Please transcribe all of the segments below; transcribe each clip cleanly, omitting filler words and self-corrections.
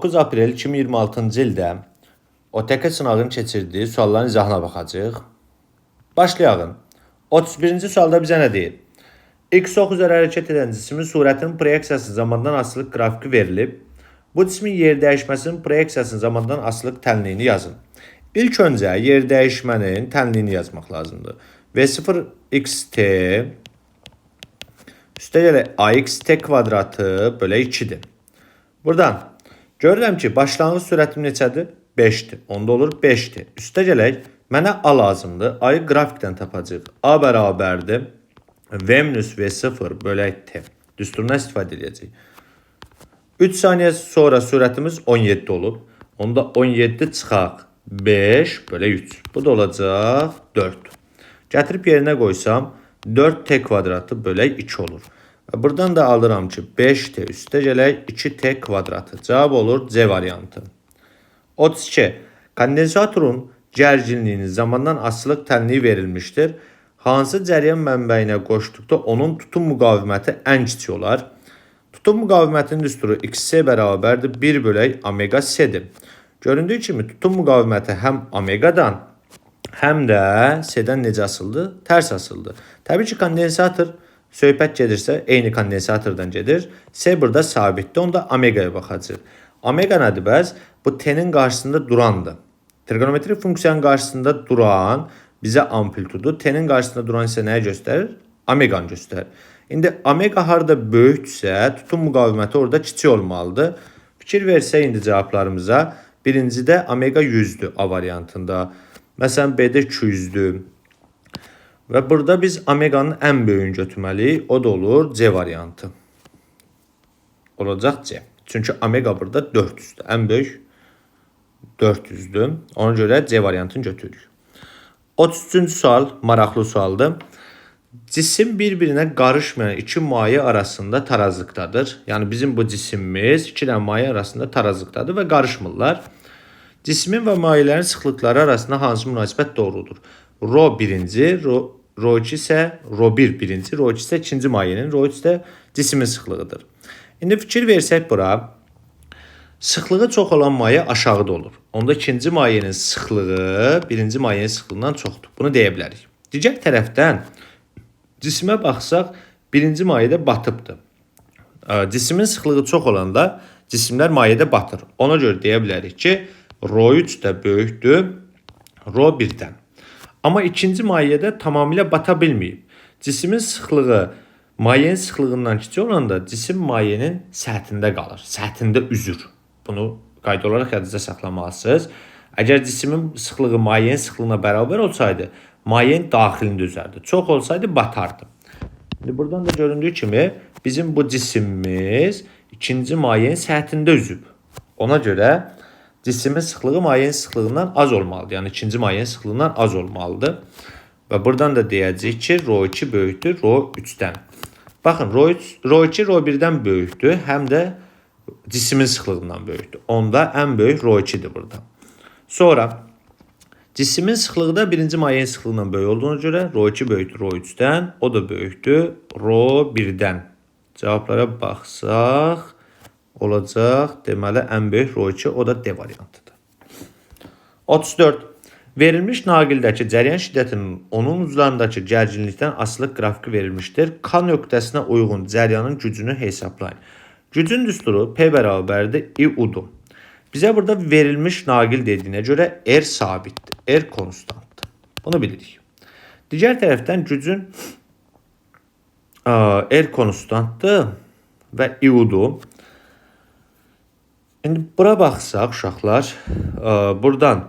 9 aprel 2026-cı ildə OTK sınavının keçirdiyi sualların izahına baxacağıq. Başlayalım. 31-ci sualda bizə nə deyir? X ox üzəri hərəkət edən cismin surətinin proyeksiyası zamandan asılılıq qrafiki verilib. Bu cismin yer dəyişməsinin proyeksiyasının zamandan asılılıq tənliyini yazın. İlk öncə yer dəyişmənin tənliyini yazmaq lazımdır. V0 xt üstə gələ axt kvadratı bölə 2-dir. Buradan görürəm ki, başlanğıc sürətim neçədir? 5-dir. Onda olur 5-dir. Üstə gələk, mənə A lazımdır. A-yı qrafikdən tapacaq. A bərabərdir. V minus V0 bölək T. Düsturuna istifadə edəcək. 3 saniyə sonra sürətimiz 17 olub. Onda 17 çıxaq 5 bölə 3. Bu da olacaq 4. Gətirib yerinə qoysam 4T kvadratı bölək 2 olur. Buradan da alıram ki 5T üstə gələk 2T kvadratı. Cavab olur C variantı. 32. Kondensatorun gərginliyinin zamandan asılılıq tənliyi verilmişdir. Hansı cəryan mənbəyinə qoşduqda onun tutum müqaviməti ən kiçik olar? Tutum müqavimətinin düsturu XC bərabərdir 1 bölək omega C-dir. Göründüyü kimi tutum müqaviməti həm omegadan, həm də C-dən necə asıldı? Tərs asıldı. Təbii ki, kondensator söhbət gedirsə, eyni kondensatordan gedir. C burada sabitdir, onda omegaya baxacaq. Omega nədir bəs? Bu T-nin qarşısında durandır. Trigonometrik funksiyanın qarşısında duran bizə amplitudu, T-nin qarşısında duran isə nəyə göstərir? Omeganı göstərir. İndi omega harada böyüksə, tutum müqaviməti orada kiçik olmalıdır. Fikir versək indi cavablarımıza. Birincidə omega 100'dür A variantında. Məsələn, B-də 200'dür. Və burada biz omeganın ən böyüyünü götürməliyik. O da olur C variantı. Olacaq C. Çünki omega burada 400'dür. Ən böyük 400'dür. Ona görə C variantını götürürük. 33-cü sual maraqlı sualdır. Cisim bir-birinə qarışmayan iki maye arasında tarazlıqdadır. Yəni bizim bu cisimimiz iki dənə maye arasında tarazlıqdadır və qarışmırlar. Cismin və mayələrin sıxlıqları arasında hansı münasibət doğrudur? Rho birinci, Rho 2 isə Rho 1 birinci, Rho 2 isə ikinci mayenin, Rho 3 də cismin sıxlığıdır. İndi fikir versək bura, sıxlığı çox olan maye aşağıda olur. Onda ikinci mayenin sıxlığı birinci mayenin sıxlığından çoxdur. Bunu deyə bilərik. Digər tərəfdən cisimə baxsaq, birinci mayədə batıbdır. Cismin sıxlığı çox olanda cisimlər mayədə batır. Ona görə deyə bilərik ki, Rho 3 də böyükdür Rho 1-dən. Amma ikinci mayədə tamamilə bata bilməyib. Cismin sıxlığı mayenin sıxlığından kiçik olanda cisim mayenin səthində qalır, səthində üzür. Bunu qayda olaraq yadınızda saxlamalısınız. Əgər cismin sıxlığı mayenin sıxlığına bərabər olsaydı, mayenin daxilində üzərdi. Çox olsaydı batardı. İndi buradan da göründüyü kimi bizim bu cisimimiz ikinci mayenin səthində üzüb. Ona görə cismin sıxlığı mayenin sıxlığından az olmalıdır. Yəni ikinci mayenin sıxlığından az olmalıdır. Və buradan da deyəcəyik ki, Rho 2 böyükdür Rho 3-dən. Baxın, Rho 2 Rho 1-dən böyükdür, həm də cismin sıxlığından böyükdür. Onda ən böyük Rho 2-dir burada. Sonra cismin sıxlığı da birinci mayenin sıxlığından böyük olduğuna görə Rho 2 böyükdür Rho 3-dən, o da böyükdür Rho 1-dən. Cavablara baxsaq olacaq, deməli ən böyük Rho 2, o da D variantıdır. 34. Verilmiş naqildəki cəryan şiddətinin onun uclarındakı gərginlikdən asılılıq qrafiki verilmişdir. K nöqtəsinə uyğun cəryanın gücünü hesablayın. Gücün düsturu P bərabərdir I-U-dur. Bizə burada verilmiş naqil dediyinə görə R sabitdir, R konstantdır. Bunu bilirik. Digər tərəfdən gücün R konstantdır və I-U-dur. İndi bura baxsaq uşaqlar, buradan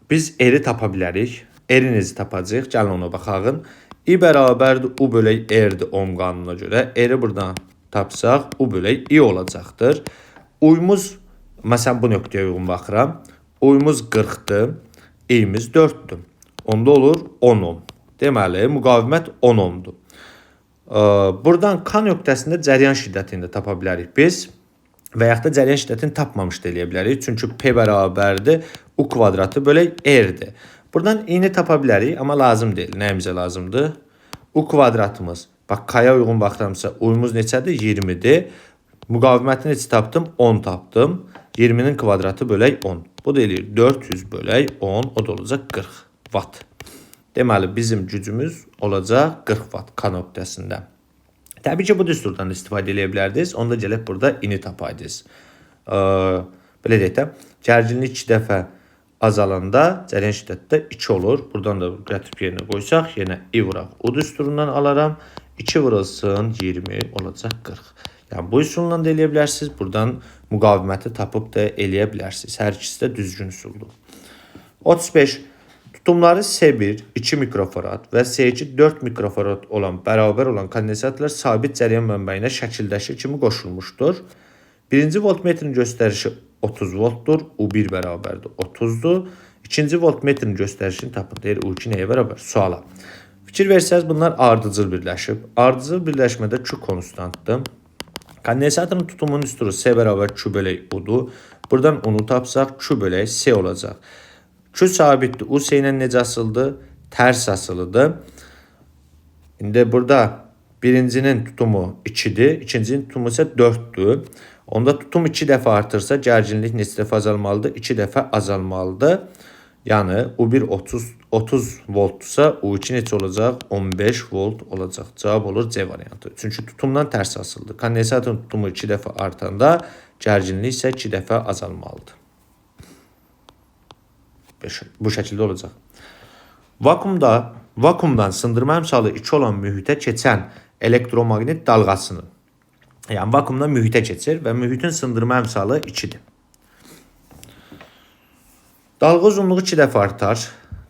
biz R-i tapa bilərik. R-i necə tapacaq? Gəlin ona baxaq. I bərabərdir U bölək R-dir ohm qanununa görə. R-i buradan tapsaq U bölək I olacaqdır. Uyumuz, məsələn bu nöqtəyə uyğun baxıram. Uyumuz 40-dır, I-miz 4-dür. Onda olur 10 ohm. Deməli, müqavimət 10 ohmdur. Buradan K nöqtəsində cəryan şiddətini də tapa bilərik biz. Və yaxud da cəryan şiddətini tapmamış da eləyə bilərik. Çünki P bərabərdir U kvadratı bölək R-dir. Buradan I-ni tapa bilərik, amma lazım deyil. Nəyimizə lazımdır? U kvadratımız. Bax, K-ya uyğun baxıramsa, uyumuz neçədir? 20-dir. Müqaviməti neçə tapdım? 10 tapdım. 20'nin kvadratı bölək 10. Bu da eləyir 400 bölək 10. O da olacaq 40 watt. Deməli bizim gücümüz olacaq 40 watt K nöqtəsində. Təbii ki bu düsturdan istifadə edə bilərdiniz. Onda gəlib burada ini tapaydınız. Belə deyək də, gərginlik 2 dəfə azalanda cərəyan şiddəti də 2 olur. Buradan da gətirib yerinə qoysaq, yenə i vuraq. O düsturundan alaram. 2 vurulsun 20 olacaq 40. Yəni bu üsulla da eləyə bilərsiniz. Buradan müqaviməti tapıb da eləyə bilərsiniz. Hər ikisi də düzgün üsuldur. 35. Tutumları S1 2 mikrofarad və S2 4 mikrofarad olan bərabər olan kondensatorlar sabit cərəyan mənbəyinə şəkildəki kimi qoşulmuşdur. Birinci voltmetrin göstərişi 30 voltdur. U1 bərabərdir 30'dur. İkinci voltmetrin göstərişini tapın. Deyir U2 nəyə bərabər? Suala. Fikir versəz bunlar ardıcıl birləşib. Ardıcıl birləşmədə Q konstantdır. Kondensatorun tutumunun üstürü S bərabər Q bölək U'dur. Buradan U'nu tapsaq Q bölək S olacaq. Q sabitdir. U S ilə necə asıldı? Tərs asılıdır. İndi burada birincinin tutumu 2'dir. İkincinin tutumu isə 4'dür. Onda tutum 2 dəfə artırsa gərginlik neçə dəfə azalmalıdır? 2 dəfə azalmalıdır. Yəni U1 30 voltdursa U2 neçə olacaq? 15 volt olacaq. Cavab olur C variantı. Çünki tutumdan tərs asıldı. Kondensatorun tutumu 2 dəfə artanda gərginlik isə 2 dəfə azalmalıdır. Bu şəkildə olacaq. Vakumdan sındırma əmsalı 2 olan mühitə keçən elektromaqnet dalğasının, yəni vakumdan mühitə keçir və mühitin sındırma əmsalı 2'dir. Dalğa uzunluğu 2 dəfə artar.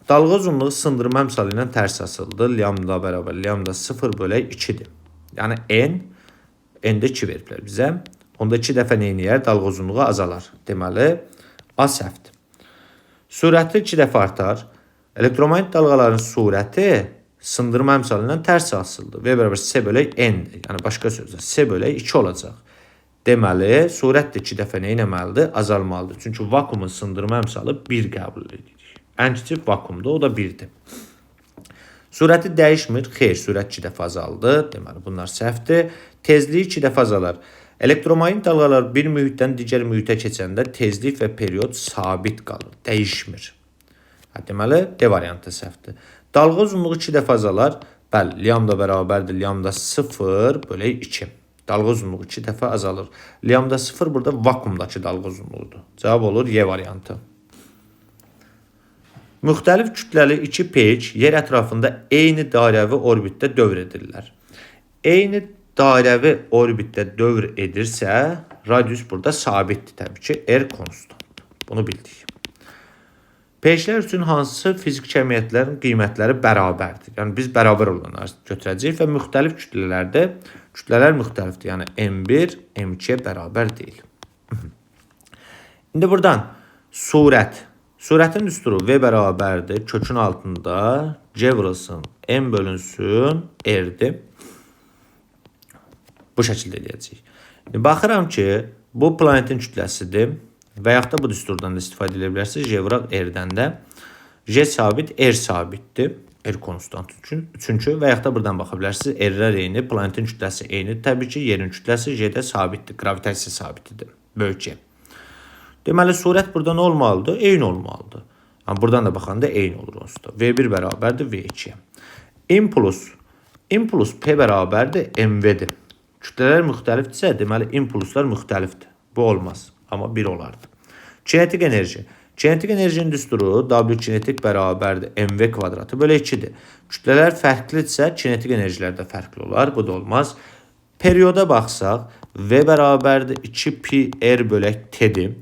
Dalğa uzunluğu sındırma əmsalı ilə tərs asıldı. Lambda bərabər lambda 0 bölək 2'dir. Yəni n'də 2 veriblər bizə. Onda 2 dəfə neyniyər? Dalğa uzunluğu azalar. Deməli A səhvdir. Sürəti 2 dəfə artar. Elektromagnet dalğaların sürəti sındırma əmsalı ilə tərs asıldı. V bərabər S bölək n'dir. Yəni başqa sözlə S bölək 2 olacaq. Deməli, sürət də 2 dəfə nə etməlidir? Azalmalıdır. Çünki vakumun sındırma əmsalı 1 qəbul edirik. Ən kiçik vakumda o da 1'dir. Sürəti dəyişmir. Xeyr, sürət 2 dəfə azaldı. Deməli, bunlar səhvdir. Tezliyi 2 dəfə azalar. Elektromagnet dalğalar bir mühitdən digər mühitə keçəndə tezlik və period sabit qalır, dəyişmir. Deməli, D variantı səhvdir. Dalğa uzunluğu 2 dəfə azalar. Bəli, lambda bərabərdir lambda 0 bölək 2. Dalğa uzunluğu 2 dəfə azalır. Lambda 0 burada vakumdakı dalğa uzunluğudur. Cavab olur Y variantı. Müxtəlif kütləli 2 peyk yer ətrafında eyni dairəvi orbitdə dövr edirlər. Eyni dairəvi orbitdə dövr edirsə, radius burada sabitdir təbii ki, R konstantdır. Bunu bildik. Peyklər üçün hansı fizik kəmiyyətlərin qiymətləri bərabərdir? Yəni biz bərabər olanları götürəcəyik və müxtəlif kütlələrdə kütlələr müxtəlifdir. Yəni M1 M2-yə bərabər deyil. İndi buradan sürətin düsturu V bərabərdir. Kökün altında C vurulsun M bölünsün R'dir. Bu şəkildə eləyəcəyik. Baxıram ki, bu planetin kütləsidir. Və yaxud da bu düsturdan da istifadə edə bilərsiniz. J vuraq R-dən də. J sabit, R sabitdir. R konstant üçün. Çünki və yaxud da buradan baxa bilərsiniz. R-lər eyni, planetin kütləsi eyni. Təbii ki, yerin kütləsi J-də sabitdir. Gravitasiya sabitidir. Böyük J. Deməli, surət buradan olmalıdır, eyni olmalıdır. Yəni, buradan da baxanda eyni olur onsuz da. V1 bərabərdir V2-yə. İmpuls P bərabərdir MV-dir. Kütlələr müxtəlifdirsə, deməli, impulslar müxtəlifdir. Bu olmaz. Amma 1 olardı. Kinetik enerji. Kinetik enerjinin düsturu W kinetik bərabərdir mv kvadratı bölü 2'dir. Kütlələr fərqlidirsə, kinetik enerjilər də fərqli olar. Bu da olmaz. Perioda baxsaq, V bərabərdir 2pi R bölək T'dir.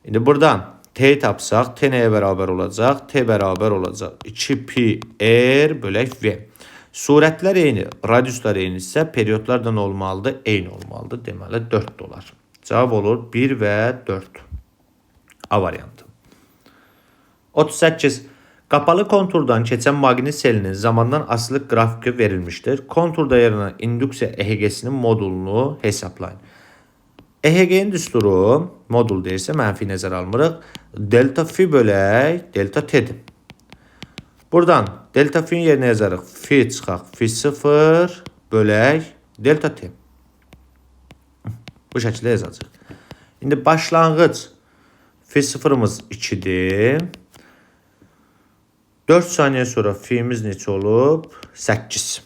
İndi buradan T'yi tapsaq, T nəyə bərabər olacaq? T bərabər olacaq 2pi R bölək V. Surətlər eyni, radiuslar eyni isə periodlar da nə olmalıdır? Eyni olmalıdır. Deməli 4 dolar. Cavab olur 1 və 4. A variantı. 38. Qapalı konturdan keçən maqnit selinin zamandan asılı qrafiki verilmişdir. Konturda yaranan induksiya EHG-sinin modulunu hesablayın. EHG-nin düsturu, modul deyirsə mənfi nəzər almırıq. Delta fi bölək delta T'dir. Buradan delta fi'nin yerinə yazarıq. Fi çıxaq. Fi 0 bölək delta T. Bu şəkildə yazacağıq. İndi başlanğıc f0'ımız 2'dir. 4 saniye sonra fi'miz neçə olub? 8.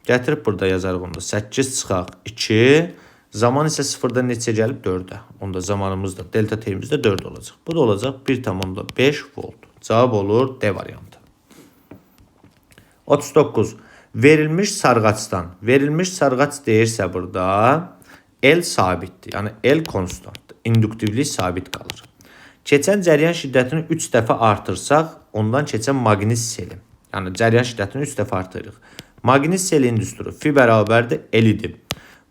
Gətirib burada yazarıq onu da. 8 çıxaq 2. Zaman isə 0'dan neçə gəlib? 4'ə. Onda zamanımız da, delta t'imiz də 4 olacaq. Bu da olacaq 1,5 volt. Cavab olur D variantı. 39. Verilmiş sarğaçdan. Verilmiş sarğaç deyirsə burada L sabitdir. Yəni L konstantdır. İnduktivlik sabit qalır. Keçən cəryan şiddətini 3 dəfə artırsaq, ondan keçən maqnit seli. Yəni cəryan şiddətini 3 dəfə artırırıq. Maqnit seli indüstri fi bərabərdir L idi.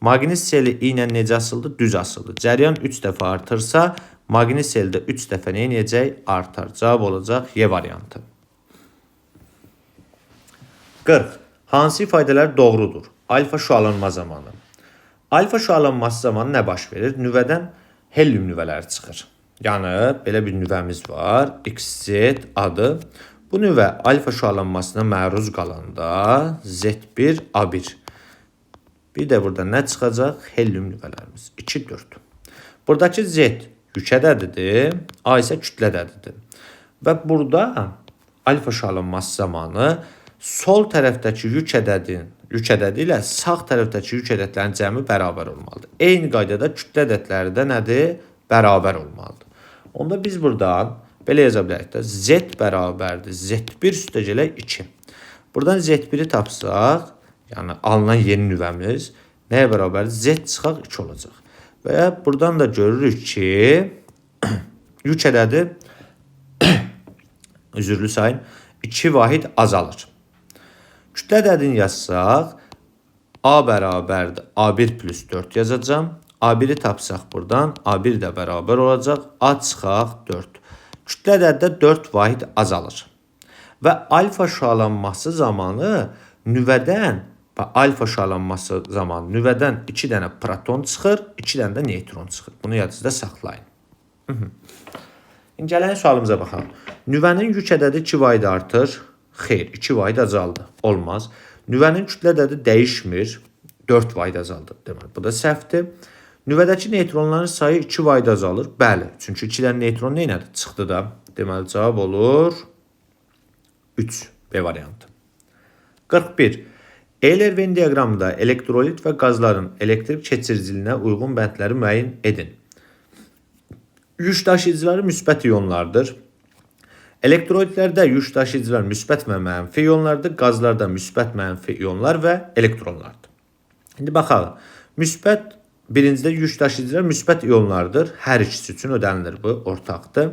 Maqnit seli ilə necə asıldı? Düz asıldı. Cəryan 3 dəfə artırsa, maqnit seli də 3 dəfə nə edəcək? Artar. Cavab olacaq Y variantı. 40. Hansı ifadələr doğrudur? Alfa şüalanma zamanı. Alfa şüalanması zamanı nə baş verir? Nüvədən helyum nüvələri çıxır. Yəni, belə bir nüvəmiz var. XZ adı. Bu nüvə alfa şüalanmasına məruz qalanda Z1, A1. Bir də burada nə çıxacaq? Helyum nüvələrimiz. 2, 4. Buradakı Z yük ədədidir. A isə kütlə ədədidir. Və burada alfa şüalanması zamanı sol tərəfdəki yük ədədi ilə sağ tərəfdəki yük ədədlərin cəmi bərabər olmalıdır. Eyni qaydada kütlə ədədləri də nədir? Bərabər olmalıdır. Onda biz buradan belə yaza bilərik də Z bərabərdir. Z1 üstə gələk 2. Buradan Z1'i tapsaq, yəni alınan yeni nüvəmiz nəyə bərabərdir? Z çıxaq 2 olacaq. Və buradan da görürük ki, yük ədədi üzürlü sayın 2 vahid azalır. Kütlə ədədini yazsaq, A bərabərdir. A1 plus 4 yazacağım. A1'i tapsaq buradan, A1 də bərabər olacaq. A çıxaq 4. Kütlə ədəddə 4 vahid azalır. Və alfa şüalanması zamanı nüvədən 2 dənə proton çıxır, 2 dənə də neytron çıxır. Bunu yadınızda saxlayın. İndi gələn sualımıza baxalım. Nüvənin yük ədədi 2 vahid artır. Xeyr, 2 vahid azaldı. Olmaz. Nüvənin kütlə ədədi dəyişmir. 4 vahid azaldı. Deməli, bu da səhvdir. Nüvədəki neytronların sayı 2 vahid azalır. Bəli, çünki 2 dənə neytron nə elədi? Çıxdı da. Deməli, cavab olur 3 B variantı. 41. Euler-Venn diaqramında elektrolit və qazların elektrik keçiriciliyinə uyğun bəndləri müəyyən edin. Yük daşıyıcıları müsbət iyonlardır. Elektrolitlərdə yük daşıyıcılar müsbət və mənfi iyonlardır. Qazlarda müsbət, mənfi iyonlar və elektronlardır. İndi baxalım. Birincidə yük daşıyıcılar müsbət iyonlardır. Hər ikisi üçün ödənilir bu, ortaqdır.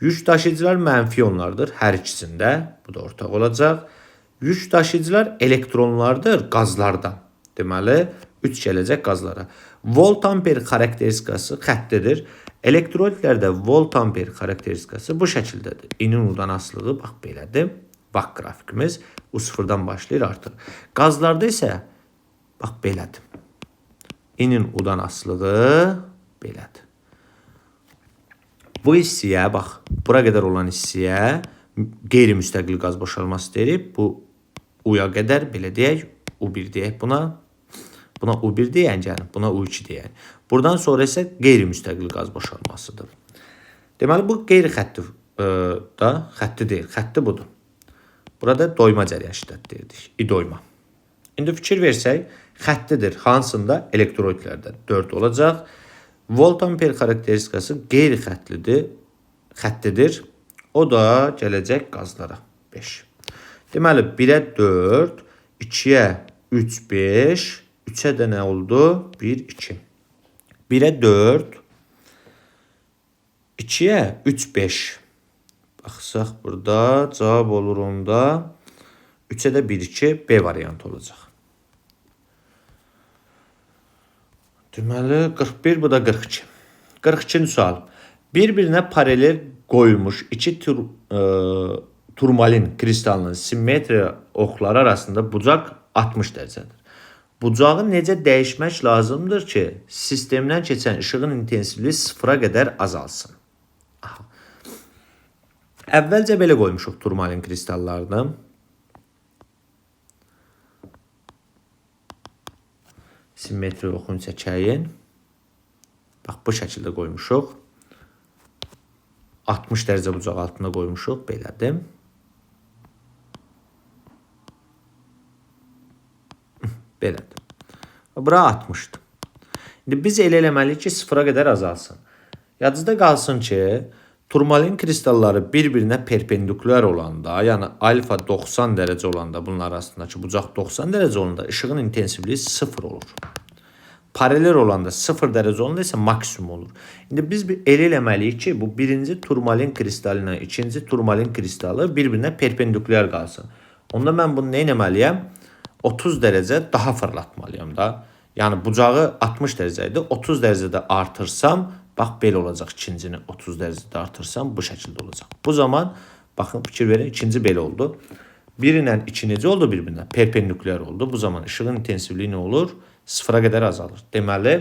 Yük daşıyıcılar mənfi iyonlardır. Hər ikisində, bu da ortaq olacaq. Yük daşıyıcılar elektronlardır qazlarda. Deməli, 3 gələcək qazlara. Volt-amper xarakteristikası xəttidir. Elektrolitlərdə volt-amper xarakteristikası bu şəkildədir. İnin udan asılığı bax belədir. Bax qrafikimiz U0-dan başlayır artır. Qazlarda isə bax belədir. İnin udan asılığı belədir. Bu hissəyə bax, bura qədər olan hissəyə qeyri-müstəqil qaz boşalması deyirik. Bu uya qədər belə deyək, U1 deyək buna. Buna U1 deyən gəlin, buna U2 deyən. Buradan sonra isə qeyri-müstəqil qaz boşalmasıdır. Deməli, bu qeyri-xətti da, xətti deyil, xətti budur. Burada doyma cəryan şiddəti deyirdik, idoyma. İndi fikir versək, xəttidir, hansında elektrolitlərdə 4 olacaq. Volt-amper xarakteristikası qeyri-xətlidir, xəttidir. O da gələcək qazlara 5. Deməli, 1-ə 4, 2-yə 3, 5, 3-ə də nə oldu? 1, 2. 1-ə 4, 2-yə 3, 5. Baxsaq burada cavab olur onda 3-ə də 1, 2, B variantı olacaq. Deməli, 41, bu da 42. 42-ci sual. Bir-birinə paralel qoyulmuş 2 turmalin kristalının simmetriya oxları arasında bucaq 60 dərəcədir. Bucağı necə dəyişmək lazımdır ki, sistemdən keçən işığın intensivliyi 0-a qədər azalsın? Aha. Əvvəlcə belə qoymuşuq turmalin kristallarını. Simmetriya oxunu çəkəyin. Bax, bu şəkildə qoymuşuq. 60 dərəcə bucaq altında qoymuşuq. Belədir. Belədir. Bura 60'dır. İndi biz elə eləməliyik ki, sıfıra qədər azalsın. Yadınızda qalsın ki, turmalin kristalları bir-birinə perpendikulyar olanda, yəni alfa 90 dərəcə olanda, bunlar arasındakı bucaq 90 dərəcə olanda ışığın intensivliyi 0 olur. Paralel olanda 0 dərəcə olanda isə maksimum olur. İndi biz elə eləməliyik ki, bu birinci turmalin kristalı ilə ikinci turmalin kristalı bir-birinə perpendikulyar qalsın. Onda mən bunu nə etməliyəm? 30 dərəcə daha fırlatmalıyam da. Yəni bucağı 60 dərəcə idi. 30 dərəcədə artırsam, bax belə olacaq ikincini. 30 dərəcədə artırsam bu şəkildə olacaq. Bu zaman baxın, fikir verin, ikinci belə oldu. Bir ilə iki necə oldu bir-birinə? Perpendikulyar oldu. Bu zaman ışığın intensivliyi nə olur? Sıfıra qədər azalır. Deməli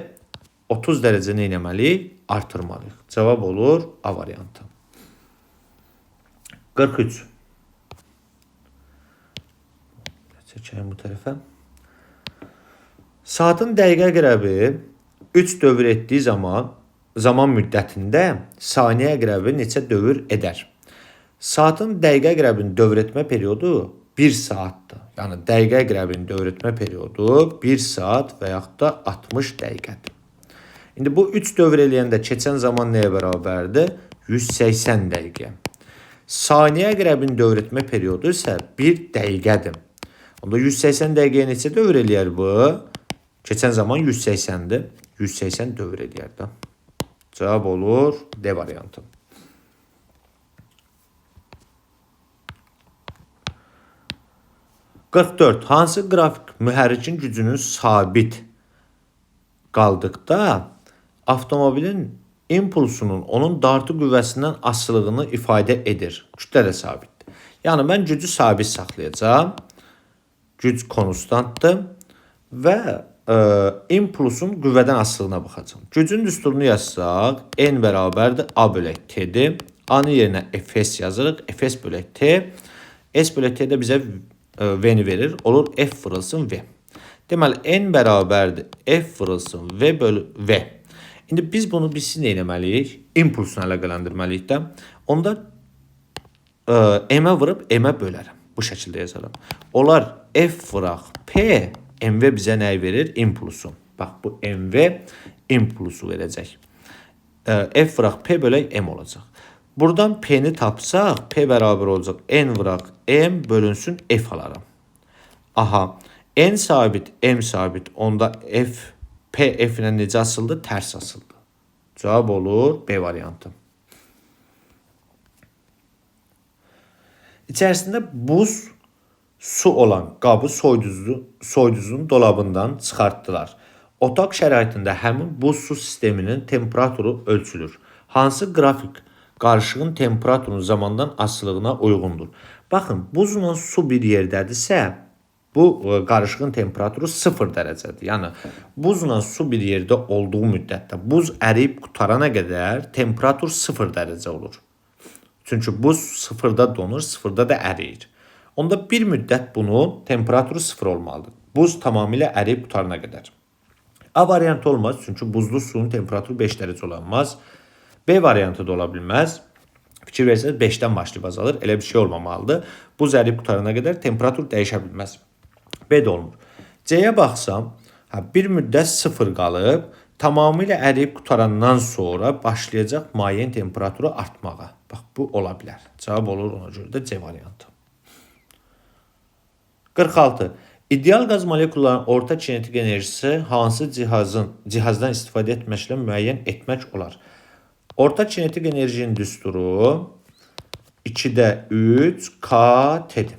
30 dərəcə nə etməliyik? Artırmalıyıq. Cavab olur A variantı. 43. Çəkəyim bu tərəfə. Saatın dəqiqə qərəbi 3 dövr etdiyi zaman müddətində saniyə qərəbi neçə dövr edər? Saatın dəqiqə qərəbinin dövr etmə periodu 1 saatdır. Yəni dəqiqə qərəbinin dövr etmə periodu 1 saat və yaxud da 60 dəqiqədir. İndi bu 3 dövr eləyəndə keçən zaman nəyə bərabərdir? 180 dəqiqə. Saniyə qərəbinin dövr etmə periodu isə 1 dəqiqədir. Onda 180 dəqiqəyə neçə dövr eləyər bu? Keçən zaman 180'dir. 180 dövr eləyər də. Cavab olur D variantı. (44) Hansı qrafik mühərrikin gücünün sabit qaldıqda avtomobilin impulsunun onun dartı qüvvəsindən asılılığını ifadə edir? Kütlə də sabitdir. Yəni mən gücü sabit saxlayacağam. Güc konstantdır və impulsun qüvvədən asılılığına baxacağım. Gücün düsturunu yazsaq, N bərabərdir A bölək T'dir. A-nın yerinə Fs yazırıq. Fs bölək T. S bölək T də bizə V-ni verir. Olur F vurulsun V. Deməli, N bərabərdir F vurulsun V bölü V. İndi biz bunu bilsin eləməliyik. Impulsunu əlaqələndirməliyik də. Onda M-ə vurub M-ə bölərəm. Bu şəkildə yazalım. Olar F vuraq P, MV bizə nəyi verir? Impulsu. Bax, bu MV impulsu verəcək. F vuraq P bölək M olacaq. Buradan P-ni tapsaq, P bərabər olacaq. N vuraq M bölünsün F alaram. Aha, N sabit, M sabit. Onda F, P F ilə necə asıldı? Tərs asıldı. Cavab olur B variantı. İçərisində buz, su olan qabı soyuducunun dolabından çıxartdılar. Otaq şəraitində həmin buz su sisteminin temperaturu ölçülür. Hansı qrafik qarışığın temperaturunun zamandan asılılığına uyğundur? Baxın, buzla su bir yerdədirsə, bu qarışığın temperaturu 0 dərəcədir. Yəni, buzla su bir yerdə olduğu müddətdə buz əriyib qutarana qədər temperatur 0 dərəcə olur. Çünki buz 0'da donur, 0'da da əriyir. Onda bir müddət bunun temperaturu 0 olmalıdır. Buz tamamilə əriyib qutarana qədər. A variantı olmaz, çünki buzlu suyun temperaturu 5 dərəcə olanmaz. B variantı da ola bilməz. Fikir versəniz 5'dən başlayıb azalır. Elə bir şey olmamalıdır. Buz əriyib qutarana qədər temperatur dəyişə bilməz. B də olmur. C-yə baxsam, bir müddət 0 qalıb, tamamilə əriyib qutarandan sonra başlayacaq mayenin temperaturu artmağa. Bax, bu ola bilər. Cavab olur ona görə də C variantı. 46. İdeal qaz molekullarının orta kinetik enerjisi hansı cihazdan istifadə etməklə müəyyən etmək olar? Orta kinetik enerjinin düsturu 2'də 3 K T'dir.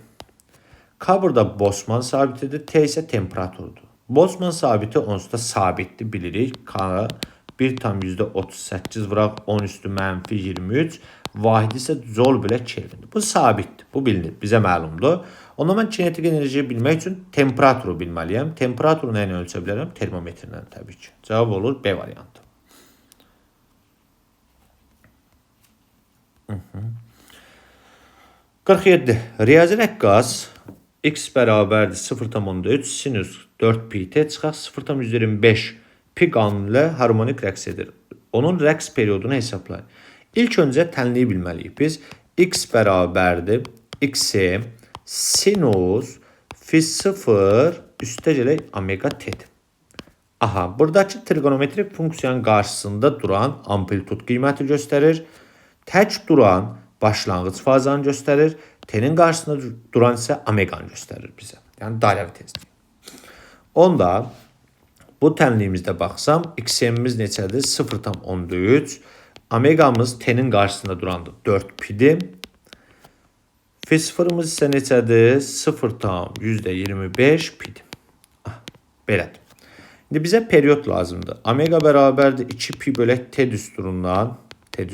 K burada Boltzmann sabitidir, T isə temperaturudur. Boltzmann sabiti onsuz da sabitdir, bilirik. K 1,38 vuraq 10 üstü mənfi 23. Vahidi isə Joule bölək Kelvindir. Bu sabitdir, bu bilinir, bizə məlumdur. Onda mən kinetik enerjiyi bilmək üçün temperaturu bilməliyəm. Temperaturu nə ilə ölçə bilərəm? Termometrlə təbii ki. Cavab olur B variantı. Hı -hı. 47. Riyazi rəqqas x bərabərdir 0,3 sinüs 4 pi t çıxaq 0,25 pi qanunu ilə harmonik rəqs edir. onun rəqs periodunu hesablayın. İlk öncə tənliyi bilməliyik biz. X bərabərdir x'e sinus fi 0 üstə gələk omega t'dir. Aha, buradakı trigonometrik funksiyanın qarşısında duran amplitud qiyməti göstərir. Tək duran başlanğıc fazanı göstərir. T'nin qarşısında duran isə omeganı göstərir bizə. Yəni dairəvi tezlik. Onda bu tənliyimizdə baxsam, x'imiz neçədir? 0,13. Omegamız T'nin qarşısında durandır. 4 pi'dir. Fi sıfırımız isə neçədir? 0,25 pi'dir. Belədir. İndi bizə period lazımdır. Omega bərabərdir 2 pi bölək T düsturundan 2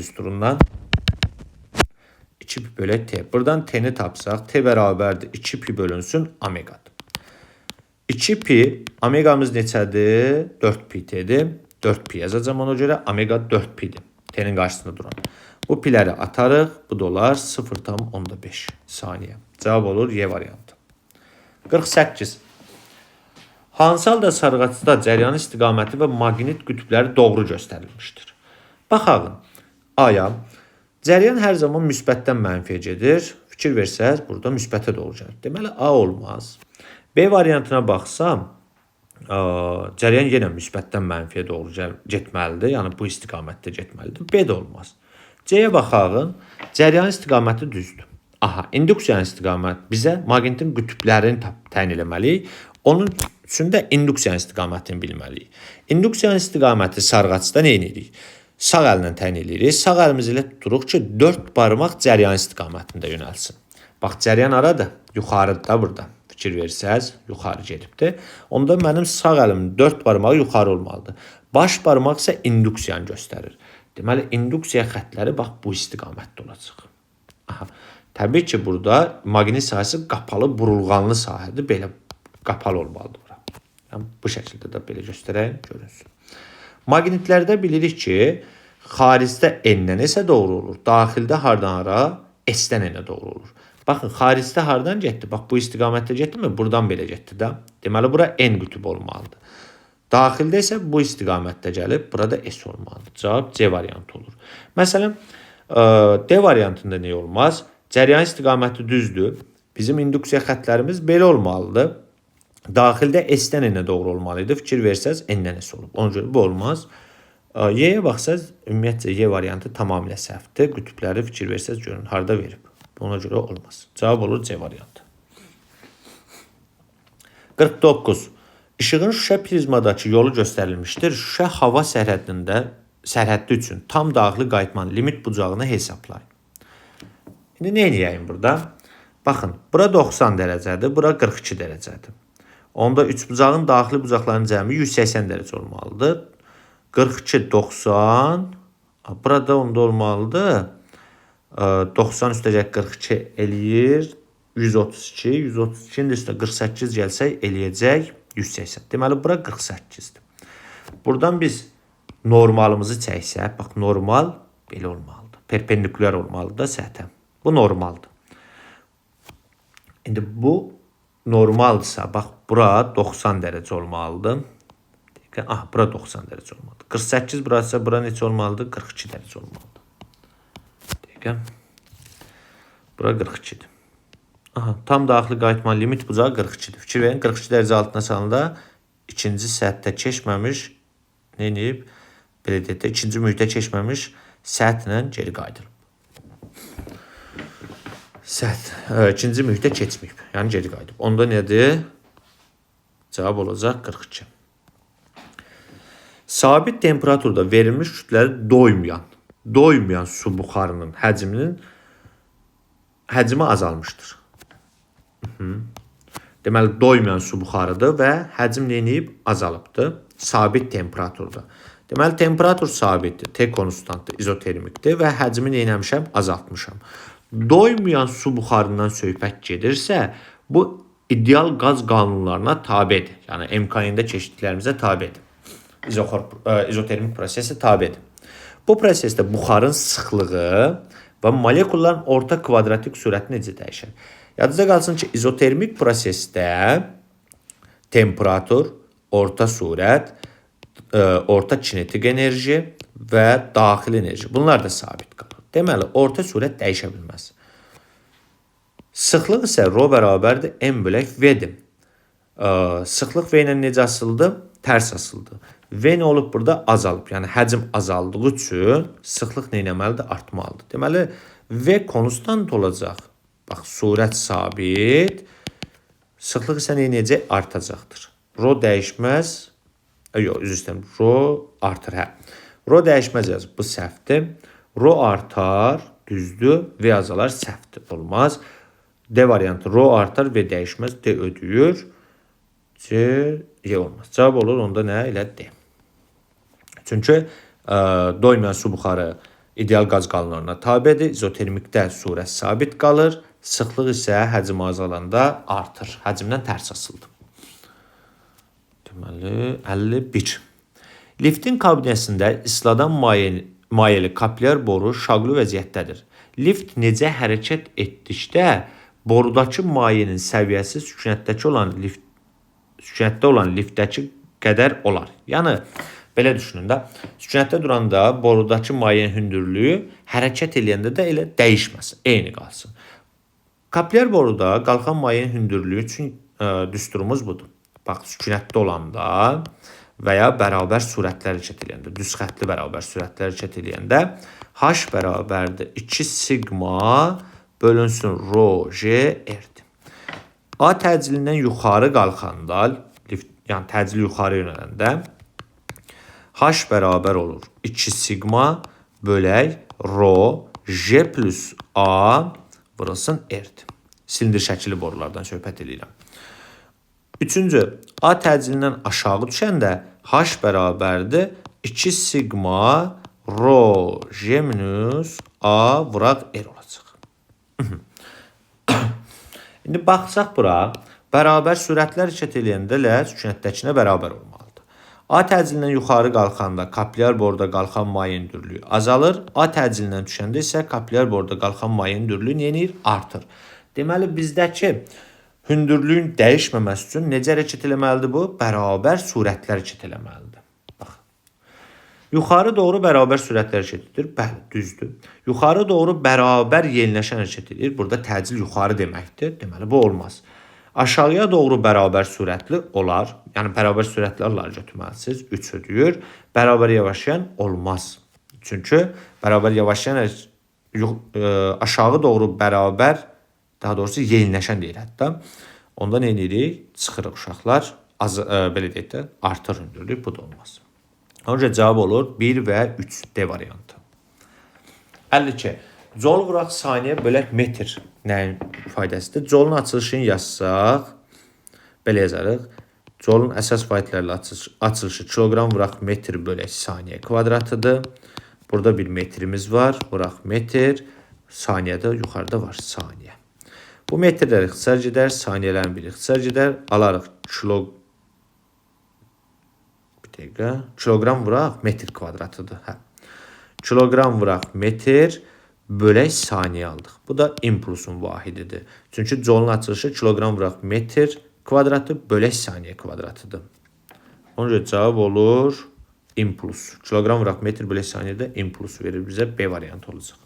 pi bölək T. Buradan T'ni tapsaq, T bərabərdir 2 pi bölünsün omegadır. 2 pi, omegamız neçədir? 4 pi T'dir. 4 pi yazacağım ona görə, omega 4 pi'dir. T'nin qarşısında duran. Bu piləri atarıq, bu da olar 0,5 saniyə. Cavab olur Y variantı. 48. Hansı halda sarğaçda cəryan istiqaməti və maqnit qütbləri doğru göstərilmişdir? Baxaq. A-ya. Cəryan hər zaman müsbətdən mənfiyə gedir. Fikir versəz, burada müsbətə doğru gəlir. Deməli, A olmaz. B variantına baxsam, cəryan yenə müsbətdən mənfiyə doğru getməlidir. Yəni, bu istiqamətdə getməlidir. B də olmaz. C-yə baxaq. Cəryan istiqaməti düzdür. Aha, induksiyanın istiqaməti bizə maqnitin qütblərini təyin eləməliyik. Onun üçün də induksiyanın istiqamətini bilməliyik. İnduksiyanın istiqaməti sarğaçda nə edirik? Sağ əllə təyin edirik. Sağ əlimiz ilə tuturuq ki, 4 barmaq cəryan istiqamətində yönəlsin. Bax, cəryan aradır, yuxarıda burada. Fikir versəz, yuxarı gedibdir. Onda mənim sağ əlimin 4 barmağı yuxarı olmalıdır. Baş barmaq isə induksiyanı göstərir. Deməli, induksiya xətləri bax bu istiqamətdə olacaq. Aha. Təbii ki, burada maqnit sahəsi qapalı, burulğanlı sahədir. Belə qapalı olmalıdır bura. Yəni, bu şəkildə də belə göstərəyim, görünsün. Maqnitlərdə bilirik ki, xaricdə N-dən S-ə doğru olur. Daxildə hardan hara? S-dən N-ə doğru olur. Baxın, xaricdə hardan getdi? Bax, bu istiqamətdə getdi mi? Buradan belə getdi də. Deməli, bura N qütübü olmalıdır. Daxildə isə bu istiqamətdə gəlib, burada S olmalıdır. Cavab C variantı olur. Məsələn, D variantında nə olmaz? Cəryan istiqaməti düzdür. Bizim induksiya xətlərimiz belə olmalıdır. Daxildə S-dən N-ə doğru olmalıydı. Fikir versəz, N-dən S olub. Ona görə bu olmaz. Y-yə baxsaz, ümumiyyətcə Y variantı tamamilə səhvdir. Qütbləri fikir versəz, görün, harada verib. Ona görə olmaz. Cavab olur C variantı. 49. İşığın şüşə prizmadakı yolu göstərilmişdir. Şüşə hava sərhəddi üçün tam daxili qayıtmanın limit bucağını hesablayın. İndi nə eləyəyim burada? Baxın, bura 90 dərəcədir, bura 42 dərəcədir. Onda üçbucağın daxili bucaqlarının cəmi 180 dərəcə olmalıdır. 42, 90, burada onda olmalıdır. 90 üstəcək 42 eləyir, 132, 132-nin üstə 48 gəlsək eləyəcək 180. Deməli, bura 48-dir. Buradan biz normalımızı çəksək, bax, normal belə olmalıdır. Perpendikulyar olmalıdır səthə. Bu normaldır. İndi bu normaldırsa, bax, bura 90 dərəcə olmalıdır. Ah, bura 90 dərəcə olmalıdır. 48 burası, bura neçə olmalıdır? 42 dərəcə olmalıdır. Dəqiqə. Bura 42-dir. Aha, tam daxili qayıtma limit bucağı 42-dir. Fikir verin, 42 dərəcə altına salında ikinci səthdə keçməmiş, nə edib? Belə deyək də, ikinci mühitə keçməmiş səthlə geri qayıdırıb. İkinci mühitə keçməyib, yəni geri qayıdıb. Onda nədir? Cavab olacaq 42. Sabit temperaturda verilmiş kütlələri doymayan su buxarının həcmi azalmışdır. Deməli, doymayan su buxarıdır və həcm neyinib? Azalıbdır. Sabit temperaturda. Deməli, temperatur sabitdir, T konstantdır, izotermikdir və həcmi neyinəmişəm? Azaltmışam. Doymayan su buxarından söhbət gedirsə, bu ideal qaz qanunlarına tabedir. Yəni, MKN-də keçdiklərimizə tabedir. İzotermik prosesi tabedir. Bu prosesdə buxarın sıxlığı və molekulların orta kvadratik sürəti necə dəyişir? Yadınızda qalsın ki, izotermik prosesdə temperatur, orta sürət orta kinetik enerji və daxili enerji. Bunlar da sabit qalır. Deməli, orta sürət dəyişə bilməz. Sıxlıq isə rho bərabərdir m bölək v-dir. Sıxlıq v ilə necə asıldı? Tərs asıldı. V nə olub burada? Azalıb. Yəni həcm azaldığı üçün sıxlıq nə etməlidir? Artmalıdır. Deməli, v konstant olacaq. Bax, sürət sabit. Sıxlıq isə nə edəcək? Artacaqdır. Rho dəyişməz. Yox, üzr istəyirəm. Rho artır, hə. Rho dəyişməz yazıb. Bu səhvdir. Rho artar, düzdür. V azalar, səhvdir. Olmaz. D variantı. Rho artar, V dəyişməz. D ödəyir. C, Y olmaz. Cavab olur. Onda nə? Elə D. Çünki doymayan su buxarı ideal qaz qalınlarına tabedir. İzotermikdə surət sabit qalır. Sıxlıq isə həcm azalanda artır. Həcmdən tərs asıldı. Deməli, 51. Liftin kabinəsində isladan mayeli kapillər boru şaqlı vəziyyətdədir. Lift necə hərəkət etdikdə borudakı mayenin səviyyəsi sükunətdə olan liftdəki qədər olar. Yəni, belə düşünün də, sükunətdə duranda borudakı mayenin hündürlüyü hərəkət eləyəndə də elə dəyişməsin, eyni qalsın. Kapillər boruda qalxan mayenin hündürlüyü üçün düsturumuz budur. Bax, sükunətdə olanda və ya bərabər sürətlər hərəkət eləyəndə, düz xəttli bərabər sürətlər hərəkət eləyəndə H bərabərdir 2 sigma bölünsün rho J R-dir. A təcilindən yuxarı qalxanda, yəni təcil yuxarı yönələndə H bərabər olur 2 sigma bölək rho J plus A vurulsun R-dir. Silindir şəkili borulardan söhbət edirəm. Üçüncü, A təcilindən aşağı düşəndə H bərabərdir 2 sigma rho J minus A vuraq R olacaq. İndi baxsaq bura, bərabər sürətlər hərəkət eləyəndə sükunətdəkinə bərabər olmalıdır. A təcilindən yuxarı qalxanda kapillər boruda qalxan mayenin hündürlüyü azalır. A təcilindən düşəndə isə kapillər boruda qalxan mayenin hündürlüyü nə edir? Artır. Deməli, bizdəki hündürlüyün dəyişməməsi üçün necə hərəkət eləməlidir bu? Bərabər sürətlər hərəkət eləməlidir. Bax. Yuxarı doğru bərabər sürətlər hərəkət edir. Bəli, düzdür. Yuxarı doğru bərabər yeniləşən hərəkət edir. Burada təcil yuxarı deməkdir. Deməli, bu olmaz. Aşağıya doğru bərabər sürətli olar. Yəni, bərabər sürətli olar götürməlisiniz. 3 ödəyir. Bərabər yavaşlayan olmaz. Çünki bərabər yavaşlayan aşağı doğru bərabər, daha doğrusu yeniləşən deyil hətta. Onda nə edirik? Çıxırıq uşaqlar. Belə deyək də, artır hündürlük. Bu da olmaz. Ona görə cavab olur 1 və 3 D variantı. 52. Joule vuraq saniyə bölək metr nəyin faydasıdır? Joule-un açılışını yazsaq, belə yazarıq. Joule-un əsas faydalarla açılışı kilogram vuraq metr bölək saniyə kvadratıdır. Burada bir metrimiz var. Vuraq metr. Saniyədə yuxarıda var saniyə. Bu metrlər ixtisar gedər, saniyələrin biri ixtisar gedər. Alarıq kilogram vuraq metr kvadratıdır. Hə. Kilogram vuraq metr bölək saniyə aldıq. Bu da impulsun vahididir. Çünki Joule-un açılışı kilogram vuraq metr kvadratı bölək saniyə kvadratıdır. Ona görə cavab olur impuls. Kilogram vuraq metr bölək saniyədə impuls verir bizə. B variantı olacaq.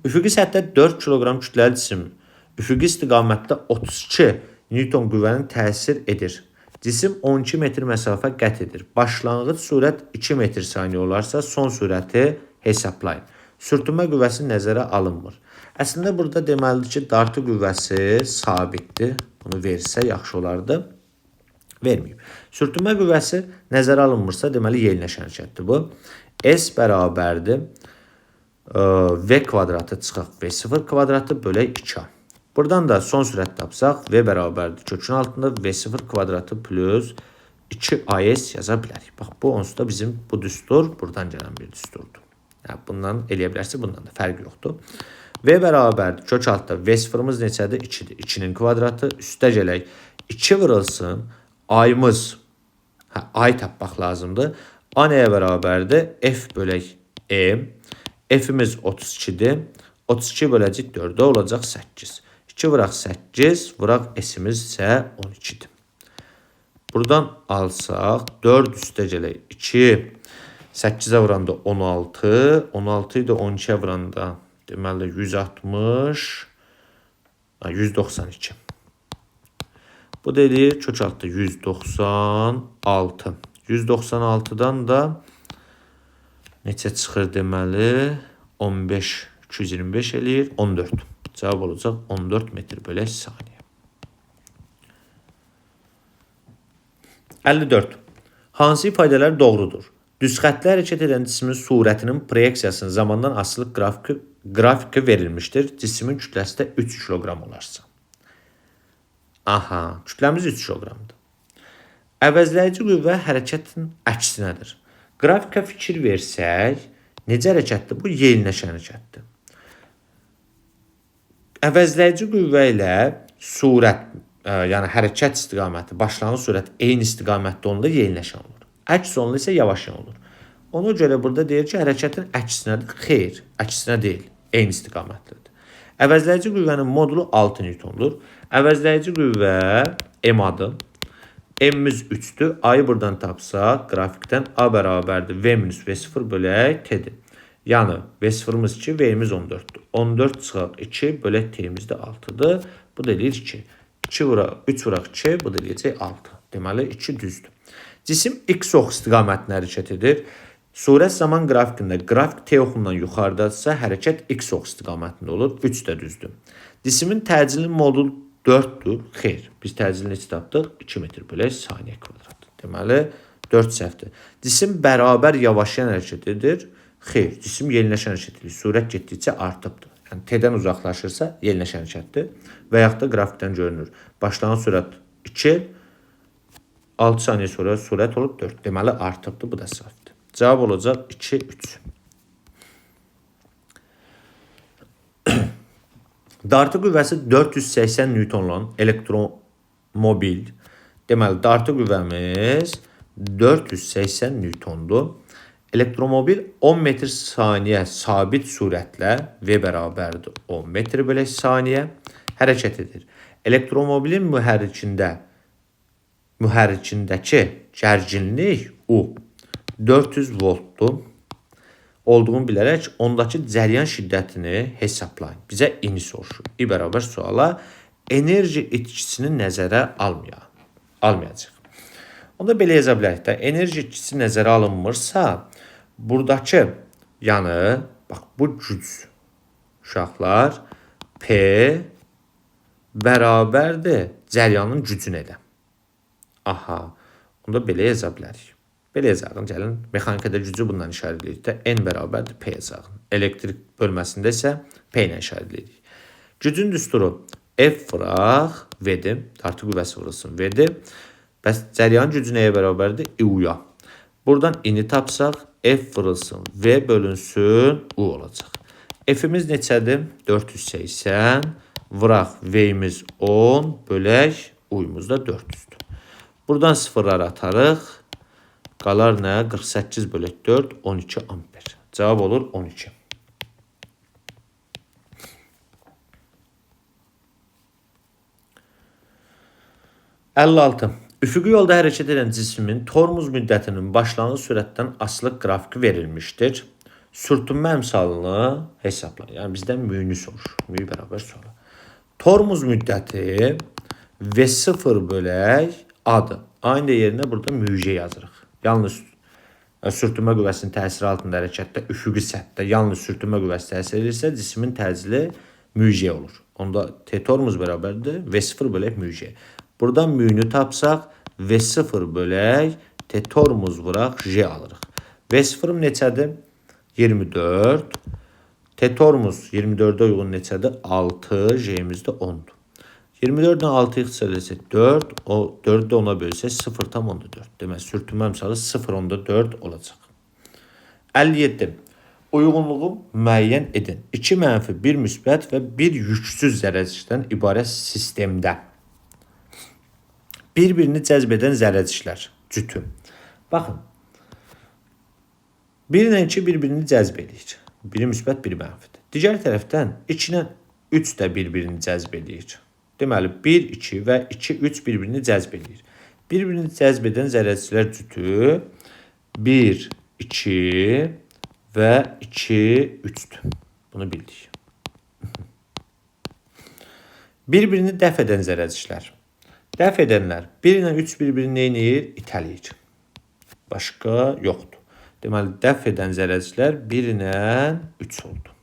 Üfüqi səthdə 4 kilogram kütləli cisim üfüqi istiqamətdə 32 Newton qüvvənin təsir edir. Cisim 12 metr məsafə qət edir. Başlanğıc sürət 2 metr saniyə olarsa, son sürəti hesablayın. Sürtünmə qüvvəsi nəzərə alınmır. Əslində, burada deməlidir ki, dartı qüvvəsi sabitdir. Bunu versə yaxşı olardı. Verməyib. Sürtünmə qüvvəsi nəzərə alınmırsa, deməli, yeniləşən hərəkətdir bu. S bərabərdir. V kvadratı çıxaq V0 kvadratı bölək 2A. Buradan da son sürət tapsaq, V bərabərdir. Kökün altında V0 kvadratı plus 2AS yaza bilərik. Bax, bu onsuz da bizim bu düstur, buradan gələn bir düsturdur. Yəni, bundan eləyə bilərsə, bundan da fərq yoxdur. V bərabərdir. Kök altda V0-ımız neçədir? 2-dir. 2-nin kvadratı. Üstə gələk. 2 vurulsun. Ayımız. Ay tapmaq lazımdır. A nəyə bərabərdir? F bölək M. F-imiz 32-dir. 32 böləcək 4-də olacaq 8. 2 vuraq 8, vuraq S-imiz isə 12-dir. Buradan alsaq 4 üstə gələk 2. 8-ə vuranda 16. 16-yı da 12-yə vuranda deməli 160. 192. Bu da eləyir kök altı 196. 196-dan da neçə çıxır deməli 15. 225 eləyir 14. Cavab olacaq 14 metr bölək saniyə. 54. Hansı ifadələr doğrudur? Düz xətlə hərəkət edən cismin surətinin proyeksiyasının zamandan asılı qrafiki verilmişdir. Cismin kütləsi də 3 kiloqram olarsa. Aha, kütləmiz 3 kiloqramdır. Əvəzləyici qüvvə hərəkətin əksinədir. Qrafikə fikir versək, necə hərəkətdir? Bu yeniləşən hərəkətdir. Əvəzləyici qüvvə ilə surət, yəni hərəkət istiqaməti, başlanğıc surət eyni istiqamətdə olanda yeniləşən olur. Əks olanda isə yavaşan olur. Ona görə burada deyir ki, hərəkətin əksinədir. Xeyr, əksinə deyil, eyni istiqamətlidir. Əvəzləyici qüvvənin modulu 6 Newtondur. Əvəzləyici qüvvə M adı. M-miz 3-dür. A-yı buradan tapsaq, qrafikdən A bərabərdir. V-V0 bölək T-dir. Yəni, V0-mız 2, V-miz 14-dür. 14 çıxaq 2 bölək T-miz də 6-dır. Bu da eləyir 2. 3 vuraq 2, bu da eləyəcək 6. Deməli, 2 düzdür. Cisim X ox istiqamətində hərəkət edir. Surət zaman qrafikində qrafik T oxundan yuxarıdadırsa, hərəkət X ox istiqamətində olur. 3 də düzdür. Cismin təcilinin modulu 4-dür. Xeyr, biz təcilini neçə tapdıq? 2 metr bölək saniyə kvadrat. Deməli, 4 səhvdir. Cisim bərabər yavaşlayan hərəkət edir. Xeyr, cisim yeniləşən hərəkət edir. Surət getdikcə artıbdır. Yəni, T-dən uzaqlaşırsa, yeniləşən hərəkətdir. Və yaxud da qrafikdən görünür. Başlanğıc sürət 2, 6 saniyə sonra sürət olub 4. Deməli, artıbdır. Bu da səhvdir. Cavab olacaq 2, 3. Dartı qüvvəsi 480 Newton olan elektromobil. Deməli, dartı qüvvəmiz 480 Newtondur. Elektromobil 10 metr saniyə sabit sürətlə V bərabərdir 10 metr bölək saniyə hərəkət edir. Elektromobilin mühərrikindəki gərginlik U 400 voltdur. Olduğunu bilərək ondakı cəryan şiddətini hesablayın. Bizə ini soruşur. İ bərabər suala enerji itkisini nəzərə almayacaq. Onda belə yaza bilərik də, enerji itkisi nəzərə alınmırsa, buradakı, yəni, bax, bu güc uşaqlar P bərabərdir cəryanın gücünə də. Aha, onda belə yaza bilərik. Belə yazağın, gəlin, mexanikada gücü bundan işarət edirik də, N bərabərdir P yazağın. Elektrik bölməsində isə P ilə işarət edirik. Gücün düsturu F vuraq V-dir, dartı qüvvəsi vurulsun V-dir. Bəs cəryan gücü nəyə bərabərdir? U-ya. Buradan ini tapsaq, F vurulsun V bölünsün U olacaq. F-imiz neçədir? 480, vuraq V-imiz 10, bölək U-yumuz da 400-dür. Buradan sıfırları atarıq. Qalar nə? 48 bölək 4, 12 amper. Cavab olur 12. Üfüqi yolda hərəkət edən cismin tormuz müddətinin başlanğıc sürətdən asılı qrafiki verilmişdir. Sürtünmə əmsalını hesablayın. Yəni bizdən müyünü soruşur. Müyü bərabər sonra. Tormuz müddəti V0 bölək A-dır. Aynı yerinə burada müyücə yazırıq. Yalnız sürtünmə qüvvəsinin təsiri altında hərəkətdə üfüqi səthdə yalnız sürtünmə qüvvəsi təsir edirsə, cismin təcili müyücə olur. Onda T tormuz bərabərdir V0 bölək müyücə. Buradan müyünü tapsaq V0 bölək T tormuz vuraq J alırıq. V0 neçədir? 24. T tormuz 24-ə uyğun neçədir? 6. J-imiz də 10-dur. 24-dən 6-yı ixtisar etsək 4, o 4-ü də ona bölsək 0,4. Demək, sürtünmə əmsalı 0,4 olacaq. 57. Uyğunluğu müəyyən edin. 2 mənfi, 1 müsbət və 1 yüksüz zərərçəkdən ibarət sistemdə bir-birini cəzb edən zərərçəklər cütü. Baxın, 1 ilə 2 bir-birini cəzb edir. Biri müsbət, biri mənfidir. Digər tərəfdən 2 ilə 3 də bir-birini cəzb edir. Deməli, 1, 2 və 2, 3 bir-birini cəzb edir. Bir-birini cəzb edən zərrəciklər cütü 1, 2 və 2, 3'dür. Bunu bildik. Bir-birini dəf edən zərrəciklər. Dəf edənlər 1 ilə 3 bir-birini neynir? İtələyir. Başqa yoxdur. Deməli, dəf edən zərrəciklər 1 ilə 3 oldu.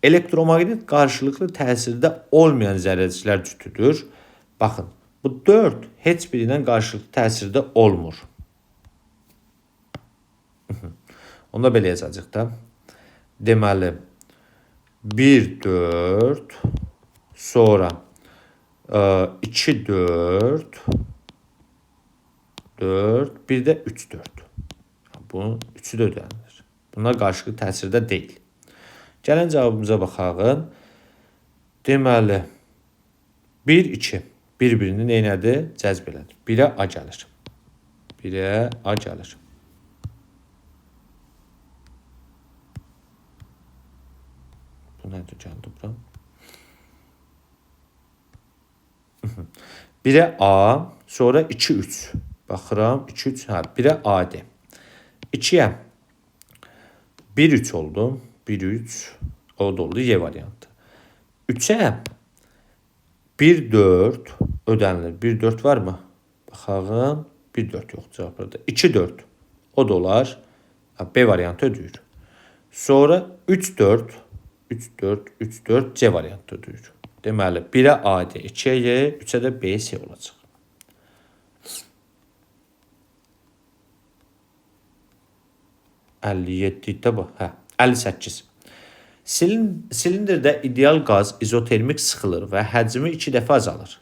Elektromagnet qarşılıqlı təsirdə olmayan zərrəciklər cütüdür. Baxın, bu 4 heç biri ilə qarşılıqlı təsirdə olmur. Onu da belə yazacaq da. Deməli, 1, 4, sonra 2, 4, 4, bir də 3, 4. Bunun 3'ü də ödənilir. Bunlar qarşılıqlı təsirdə deyil. Gələn cavabımıza baxaq. Deməli, 1, 2 bir-birini neynədir? Cəzb elədir. 1'ə A gəlir. 1'ə A gəlir. Bu nədir gəldi bura? 1'ə A, sonra 2, 3. Baxıram, 2, 3, 1'ə A de. 2'yə 1, 3 oldu. 1, 3, o da oldu Y variantı. 3'ə 1, 4 ödənilir. 1, 4 var mı? Baxağım, 1, 4 yox cavab burada. 2, 4 o da olar. B variantı ödəyir. Sonra 3, 4, 3, 4, 3, 4 C variantı ödəyir. Deməli, 1'ə A de, 2'yə Y, 3'ə də B, C olacaq. %57'də bu. 58. Silindirdə ideal qaz izotermik sıxılır və həcmi 2 dəfə azalır.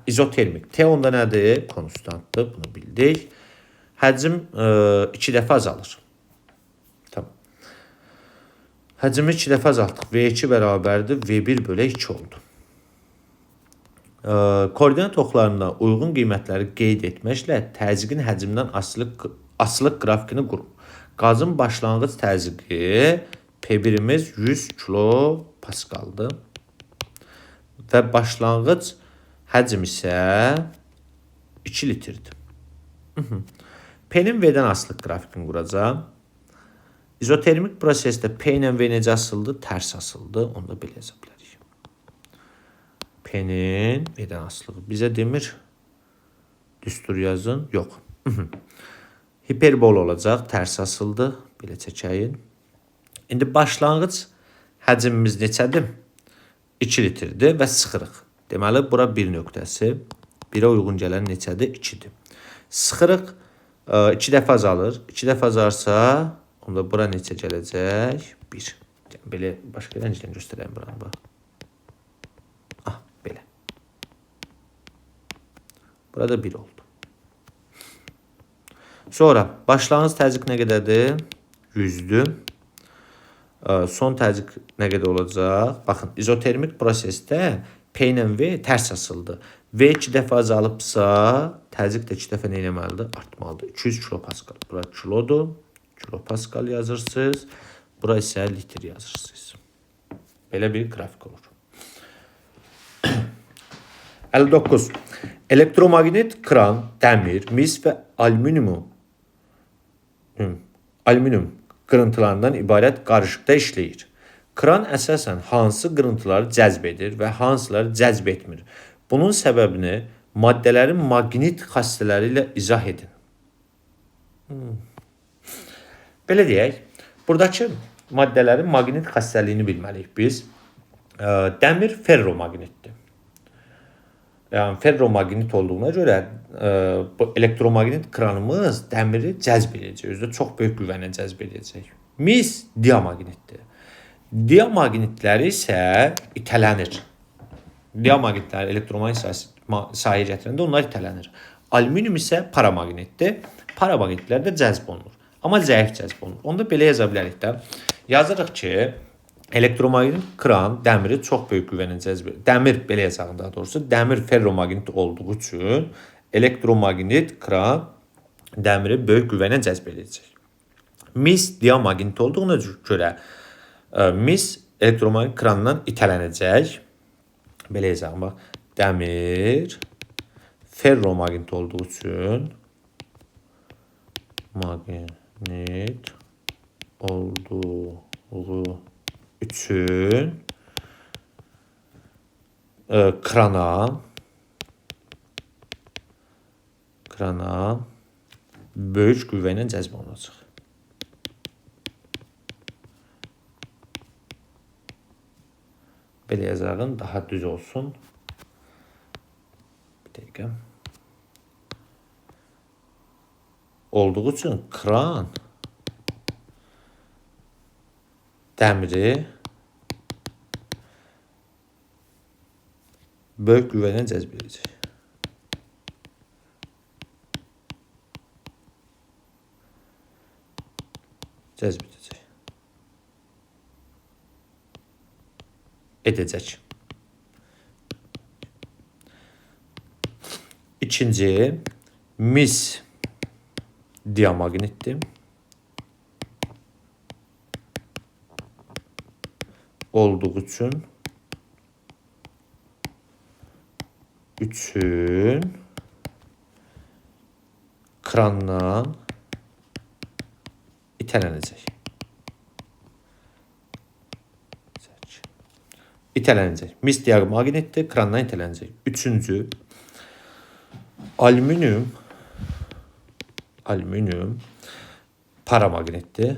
İzotermik. T onda nədir? Konstantdır. Bunu bildik. Həcm 2 dəfə azalır. Tamam. Həcmi 2 dəfə azaltdıq. V2 bərabərdir. V1 bölü 2 oldu. Koordinat oxlarına uyğun qiymətləri qeyd etməklə təzyiqin həcmdən asılıq qrafikini qurun. Qazın başlanğıc təzyiqi P1'imiz 100 kilo paskaldır. Və başlanğıc həcm isə 2 litrdir. P-nin V-dən asılıq qrafikini quracaq. İzotermik prosesdə P ilə V necə asıldı? Tərs asıldı. Onu da belə yaza bilərik. P-nin V-dən asılığı bizə demir. Düstur yazın. Yox. Hiperbol olacaq. Tərs asıldı. Belə çəkəyin. İndi başlanğıc həcmimiz neçədir? 2 litrdir və sıxırıq. Deməli, bura 1 nöqtəsi. 1'ə uyğun gələn neçədir? 2'dir. Sıxırıq 2 dəfə azalır. 2 dəfə azarsa, onda bura neçə gələcək? 1. Belə başqa rənglə göstərəyim buranı. Belə. Burada 1 oldu. Sonra başlanğıc təzyiq nə qədərdir? 100'dür. Son təzyiq nə qədər olacaq? Baxın, izotermik prosesdə P ilə V tərs asıldı. V 2 dəfə azalıbsa, təzyiq də 2 dəfə nə eləməlidir? Artmalıdır. 200 kilopascal. Bura kilodur. Kilopascal yazırsınız. Bura isə litr yazırsınız. Belə bir qrafik olur. 59. Elektromagnet kran, dəmir, mis və alüminium qırıntılarından ibarət qarışıqda işləyir. Kran əsasən hansı qırıntıları cəzb edir və hansıları cəzb etmir? Bunun səbəbini maddələrin maqnit xassələri ilə izah edin. Belə deyək, buradakı maddələrin maqnit xassəliyini bilməliyik biz. Dəmir ferromagnitdir. Yəni ferromagnit olduğuna görə bu elektromagnet kranımız dəmiri cəzb edəcək. Özü də çox böyük qüvvəni cəzb edəcək. Mis diamagnitdir. Diamagnitləri isə itələnir. Diamagnitlər elektromagnet sahəyə gətirəndə onlar itələnir. Alüminium isə paramagnitdir. Paramagnitlər də cəzb olunur. Amma zəif cəzb olunur. Onu da belə yaza bilərik də. Yazırıq ki, elektromagnet kran dəmiri çox böyük qüvvəni cəzb edir. Dəmir belə yazaq daha doğrusu. Dəmir ferromagnet olduğu üçün elektromagnet kran dəmiri böyük qüvvəni cəzb edəcək. Mis diamagnet olduğuna görə mis elektromagnet kranından itələnəcək. Belə yazaq bax. Dəmir ferromaqnit olduğu üçün krana böyük qüvvə ilə cəzb olunacaq. Belə yazarım, daha düz olsun. Bir dəqiqə. Olduğu üçün kran dəmiri böyük qüvvə ilə cəzb edəcək. Edəcək. İkinci, mis diamaqnitdir. Olduğu üçün krandan itələnəcək. Mis diamaqnitdir, krandan itələnəcək. Üçüncü, alüminium paramaqnitdir.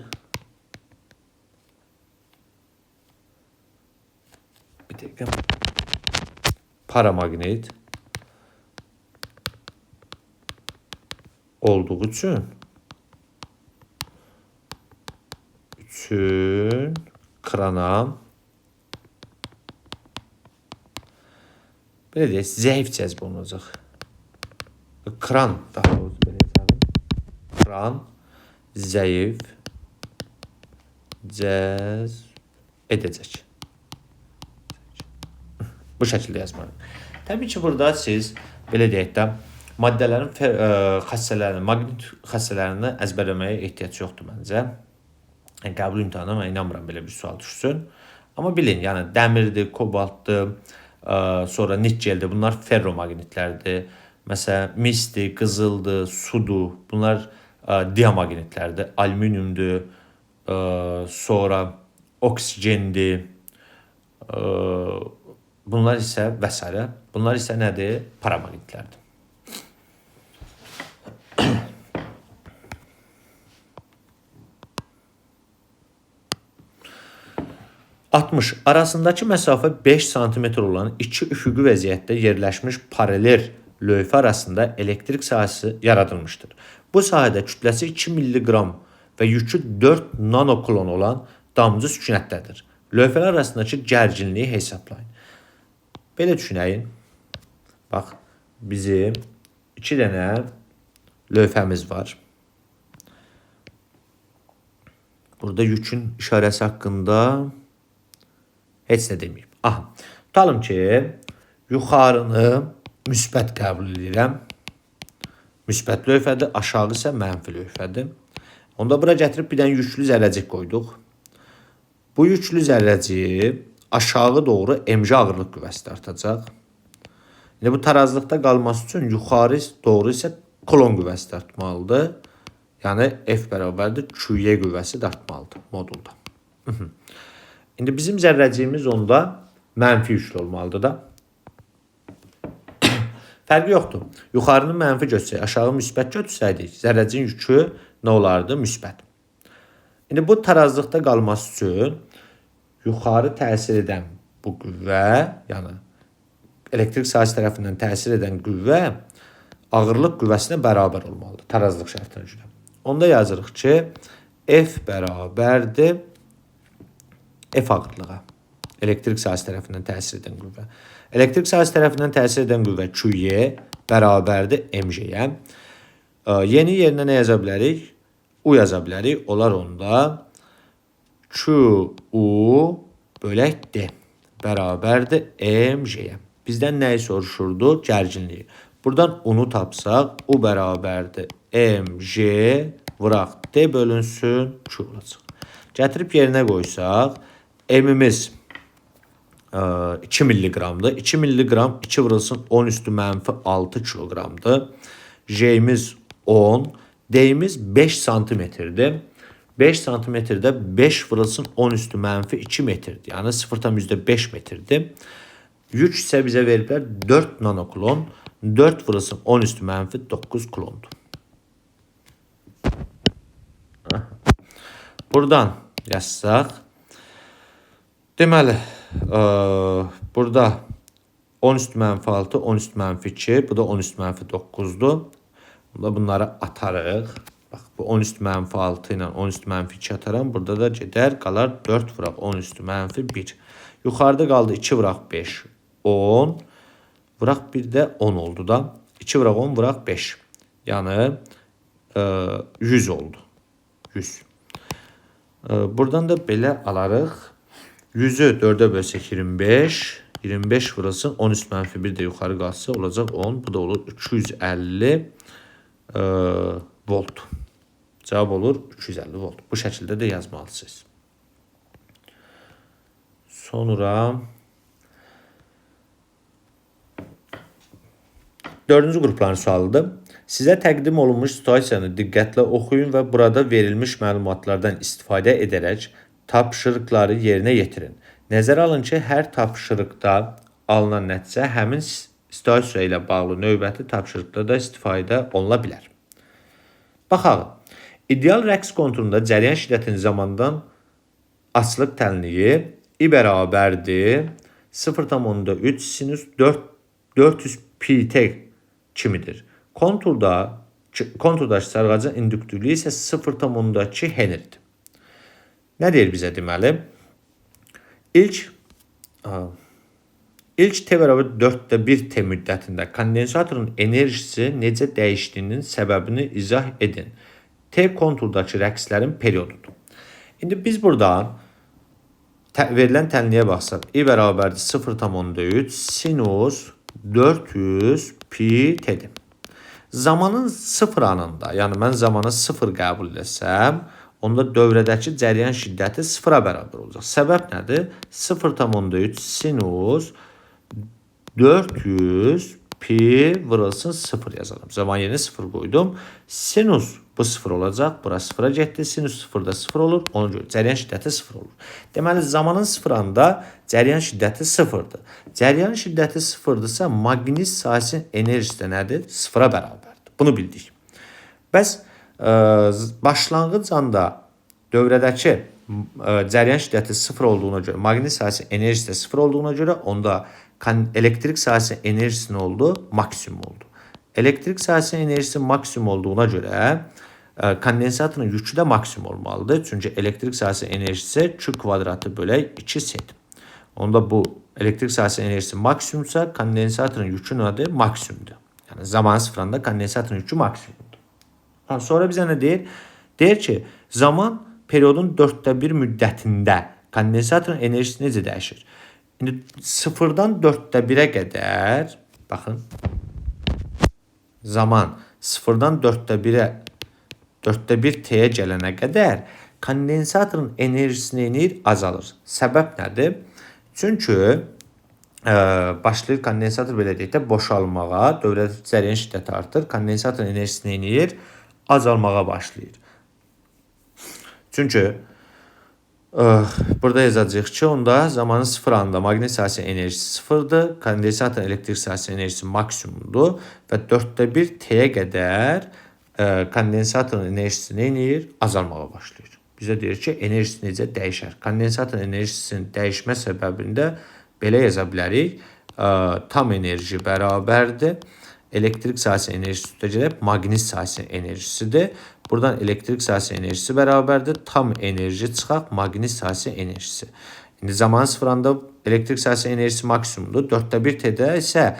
Bir dəqiqə. Paramaqnit olduğu üçün krana belə deyək, zəif cəzb olunacaq. Kran daha doğrusu belə yazalım. Kran zəif cəzb edəcək. Bu şəkildə yazmalıyım. Təbii ki, burada siz belə deyək də maddələrin xassələrini, maqnit xassələrini əzbərləməyə ehtiyac yoxdur məncə. Qəbul imtahanına mən inanmıram belə bir sual düşsün. Amma bilin, yəni dəmirdir, kobaltdır, sonra nikkeldir. Bunlar ferromaqnitlərdir. Məsələn, misdir, qızıldır, sudur. Bunlar diamaqnitlərdir. Alüminiumdur, sonra oksigendir. Bunlar isə və s. Bunlar isə nədir? Paramaqnitlərdir. 60. Arasındakı məsafə 5 sm olan iki üfüqi vəziyyətdə yerləşmiş paralel lövhə arasında elektrik sahəsi yaradılmışdır. Bu sahədə kütləsi 2 mg və yükü 4 nanoklon olan damcı sükunətdədir. Lövhələr arasındakı gərginliyi hesablayın. Belə düşünəyin. Bax, bizim 2 dənə lövhəmiz var. Burada yükün işarəsi haqqında heç nə deməyib. Aha, tutalım ki, yuxarını müsbət qəbul edirəm. Müsbət lövhədir, aşağı isə mənfi lövhədir. Onda bura gətirib bir dənə yüklü zərrəcik qoyduq. Bu yüklü zərrəciyi aşağı doğru mg ağırlıq qüvvəsi artacaq. Yəni, bu tarazlıqda qalması üçün yuxarı doğru isə kolon qüvvəsi artmalıdır. Yəni, F bərabərdir QY qüvvəsi artmalıdır modulda. İndi bizim zərrəciyimiz onda mənfi yüklü olmalıdır da. Fərqi yoxdur. Yuxarını mənfi götürsək, aşağı müsbət götürsəydik, zərrəciyin yükü nə olardı? Müsbət. İndi bu tarazlıqda qalması üçün yuxarı təsir edən bu qüvvə, yəni elektrik sahəsi tərəfindən təsir edən qüvvə ağırlıq qüvvəsinə bərabər olmalıdır tarazlıq şərtinə görə. Onda yazırıq ki, F bərabərdir F ağırlığa. Elektrik sahəsi tərəfindən təsir edən qüvvə. Elektrik sahəsi tərəfindən təsir edən qüvvə QY bərabərdir mg-yə. Yeni yerinə nə yaza bilərik? U yaza bilərik. Olar onda QU bölək D bərabərdir mg-yə. Bizdən nəyi soruşurdu? Gərginliyi. Buradan U-nu tapsaq, U bərabərdir mg vuraq D bölünsün Q olacaq. Gətirib yerinə qoysaq, M-imiz 2 milliqramdır. 2 milliqram 2 vurulsun 10 üstü mənfi 6 kiloqramdır. J'imiz 10, D'imiz 5 santimetrdir. 5 santimetrdə 5 vurulsun 10 üstü mənfi 2 metrdir. Yəni 0,5 metrdir. Yük isə bizə veriblər 4 nanokulon. 4 vurulsun 10 üstü mənfi 9 kulondur. Buradan yazsaq. Deməli, burada 10 üstü mənfi 6, 10 üstü mənfi 2, bu da 10 üstü mənfi 9'dur. Bunları atarıq. Bax, bu 10 üstü mənfi 6 ilə 10 üstü mənfi 2 ataram. Burada da gedər, qalar 4 vuraq 10 üstü mənfi 1. Yuxarıda qaldı 2 vuraq 5, 10. Vuraq 1 də 10 oldu da. 2 vuraq 10, vuraq 5. Yəni 100 oldu. 100. Buradan da belə alarıq. 100'ü 4'e bölsək 25. 25 vurulsun 10 üstü mənfi 1 də yuxarı qalsa olacaq 10. Bu da olur 250 volt. Cavab olur 250 volt. Bu şəkildə də yazmalısınız. Sonra 4-cü qrupların sualıdır. Sizə təqdim olunmuş situasiyanı diqqətlə oxuyun və burada verilmiş məlumatlardan istifadə edərək tapşırıqları yerinə yetirin. Nəzərə alın ki, hər tapşırıqda alınan nəticə həmin situasiya ilə bağlı növbəti tapşırıqlarda istifadə oluna bilər. Baxaq. İdeal rəqs konturunda cəryan şiddətinin zamandan açılıq tənliyi I bərabərdir 0,3 sinüs 400 pi kimidir. Konturdakı sarğacın indüktürlüyü isə 0,2 Henry'dir. Nə deyir bizə deməli? İlk T bərabər 4/1 T müddətində kondensatorun enerjisi necə dəyişdiyinin səbəbini izah edin. T konturdakı rəqslərin periodudur. İndi biz buradan verilən tənliyə baxsaq, I bərabərdir 0,3 sinus 400 pi T'dir. Zamanın 0 anında, yəni mən zamanı 0 qəbul etsəm, onda dövrədəki cəryan şiddəti 0'a bərabər olacaq. Səbəb nədir? 0,3 sinus 400 pi vurulsun 0 yazalım. Zaman yerinə 0 qoydum. Sinus bu 0 olacaq. Bura 0'a getdi. Sinus 0 da 0 olur. Ona görə cəryan şiddəti 0 olur. Deməli, zamanın 0 anda cəryan şiddəti 0'dır. Cəryan şiddəti 0'dırsa maqnit sahəsinin enerjisi də nədir? 0'a bərabərdir. Bunu bildik. Bəs başlanğıc anda dövrədəki cəryan şiddəti 0 olduğuna görə, maqnit sahəsinin enerjisi də 0 olduğuna görə onda elektrik sahəsinin enerjisi nə oldu? Maksimum oldu. Elektrik sahəsinin enerjisi maksimum olduğuna görə kondensatorun yükü də maksimum olmalıdır. Çünki elektrik sahəsinin enerjisi Q kvadratı bölək 2 set. Onda bu elektrik sahəsinin enerjisi maksimumsa kondensatorun yükü nədir? Maksimumdur. Yəni zaman sıfırında kondensatorun yükü maksimumdur. Sonra bizə nə deyir? Deyir ki, zaman periodun 4/1 müddətində kondensatorun enerjisi necə dəyişir? İndi 0'dan 4/1'ə qədər, baxın, zaman 0'dan 4/1 T'yə gələnə qədər kondensatorun enerjisi neyinir? Azalır. Səbəb nədir? Çünki başlayır kondensator belə deyək də boşalmağa, dövrədəki cəryan şiddəti artır, kondensatorun enerjisi neyinir? Azalmağa başlayır. Çünki burada yazacağıq ki, onda zamanın 0 anında maqnit sahəsinin enerjisi 0'dır, kondensatorun elektrik sahəsinin enerjisi maksimumdur və 4/1 T'yə qədər kondensatorun enerjisi neyinir? Azalmağa başlayır. Bizə deyir ki, enerjisi necə dəyişər? Kondensatorun enerjisinin dəyişmə səbəbində belə yaza bilərik. Tam enerji bərabərdir. Elektrik sahəsinin enerjisi üstə gəlib maqnit sahəsinin enerjisidir. Buradan elektrik sahəsinin enerjisi bərabərdir. Tam enerji çıxaq maqnit sahəsinin enerjisi. İndi zaman 0 anda elektrik sahəsinin enerjisi maksimumdur. 4/1 T'də isə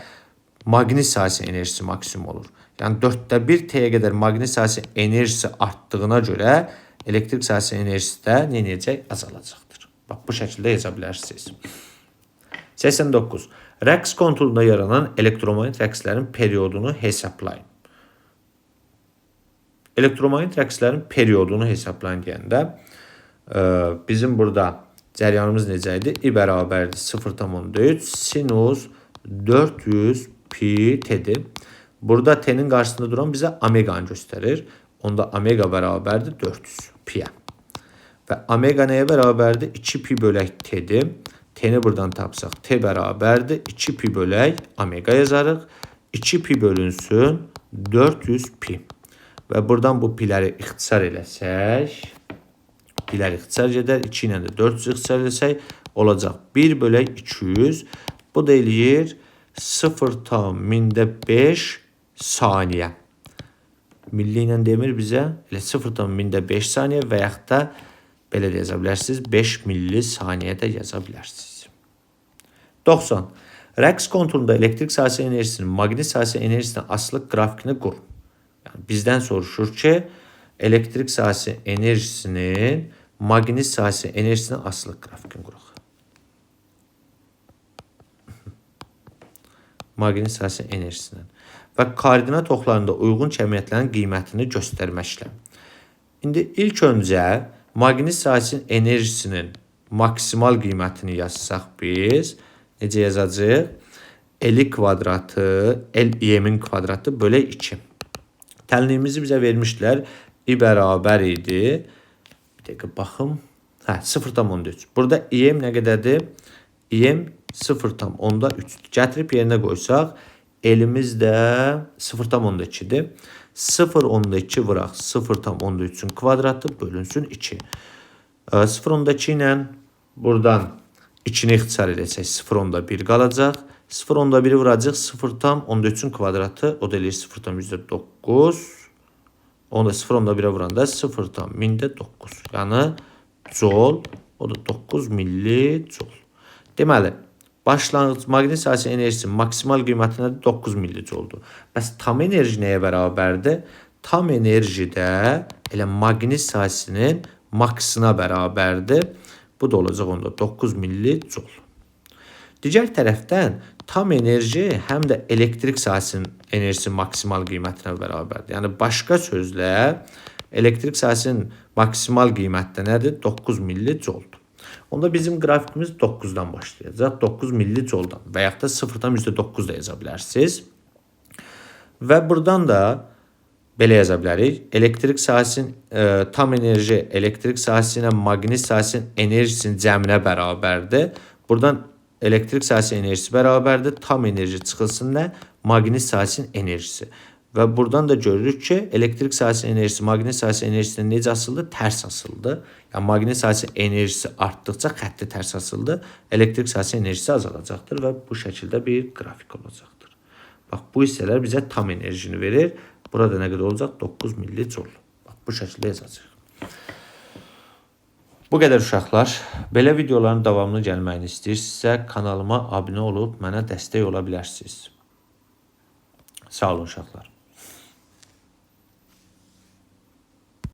maqnit sahəsinin enerjisi maksimum olur. Yəni 4/1 T'yə qədər maqnit sahəsinin enerjisi artdığına görə elektrik sahəsinin enerjisi də nə edəcək? Azalacaqdır. Bax, bu şəkildə yaza bilərsiniz. 89. Rəqs konturunda yaranan elektromagnet rəqslərin periodunu hesablayın. Elektromagnet rəqslərin periodunu hesablayın deyəndə bizim burada Cəryanımız necə idi? I bərabərdir 0,3 sinus 400 pi t'dir. Burada t'nin qarşısında duran bizə omeganı göstərir. Onda omega bərabərdir 400 pi'yə. Və omega nəyə bərabərdir? 2 pi bölək t'dir. T'ni buradan tapsaq t bərabərdir 2 pi bölək omega yazarıq. 2 pi bölünsün 400 pi. Və buradan bu piləri ixtisar eləsək, pilər ixtisar gedər. 2 ilə də 400 ixtisar eləsək, olacaq 1 bölək 200. Bu da eləyir 0,5 saniyə. Milli ilə demir bizə, elə 0,5 saniyə və yaxud da belə də yaza bilərsiniz, 5 milli saniyə də yaza bilərsiniz. 90. Rəqs konturunda elektrik sahəsi enerjisinin maqnit sahəsi enerjisindən asılıq qrafikini qurun. Yəni, bizdən soruşur ki, elektrik sahəsi enerjisinin maqnit sahəsi enerjisindən asılıq qrafikini quraq. Maqnit sahəsi enerjisindən. Və koordinat oxlarında uyğun kəmiyyətlərin qiymətini göstərməklə. İndi ilk öncə maqnit sahəsinin enerjisinin maksimal qiymətini yazsaq biz, necə yazacaq? L kvadratı, L-in kvadratı bölək 2. Təlimimizi bizə vermişdilər. I bərabər idi. Bir dəqiqə baxım. 0,3. Burada İM nə qədərdir? İM 0,3. Gətirib yerinə qoysaq, L-imiz də 0,2-dir. 0,2 vuraq 0,3-ün kvadratı bölünsün 2. 0,2 ilə buradan 2-ni ixtisar edəcək 0,1 qalacaq. 0,1'i vuracaq 0,13'ün kvadratı, o da eləyir 0,9. Onu da 0,1'e vuranda 0,9. Yəni joule, o da 9 milli joule. Deməli, başlanğıc maqnit sahəsi enerjisi maksimal qiymətinə 9 milli joule-dur. Bəs tam enerji nəyə bərabərdir? Tam enerji də elə maqnit sahəsinin maksına bərabərdir. Bu da olacaq onda 9 milli joule. Digər tərəfdən tam enerji həm də elektrik sahəsinin enerjisi maksimal qiymətinə bərabərdir. Yəni başqa sözlə elektrik sahəsinin maksimal qiyməti nədir? 9 milli joule-dur. Onda bizim qrafikimiz 9-dan başlayacaq. 9 milli joule-dan və yaxud da 0,9 da yaza bilərsiniz. Və buradan da belə yaza bilərik. Elektrik sahəsinin tam enerji elektrik sahəsi ilə maqnit sahəsinin enerjisinin cəminə bərabərdir. Buradan elektrik sahəsi enerjisi bərabərdir. Tam enerji çıxılsın nə? Maqnit sahəsinin enerjisi. Və buradan da görürük ki, elektrik sahəsi enerjisi maqnit sahəsi enerjisindən necə asıldı? Tərs asıldı. Yəni maqnit sahəsi enerjisi artdıqca xətti tərs asıldı. Elektrik sahəsi enerjisi azalacaqdır və bu şəkildə bir qrafik olacaqdır. Bax, bu hissələr bizə tam enerjini verir. Burada nə qədər olacaq? 9 milli joule. Bax, bu şəkildə yazacaq. Bu qədər uşaqlar. Belə videoların davamlı gəlməyini istəyirsinizsə, kanalıma abunə olub mənə dəstək ola bilərsiniz. Sağ olun uşaqlar.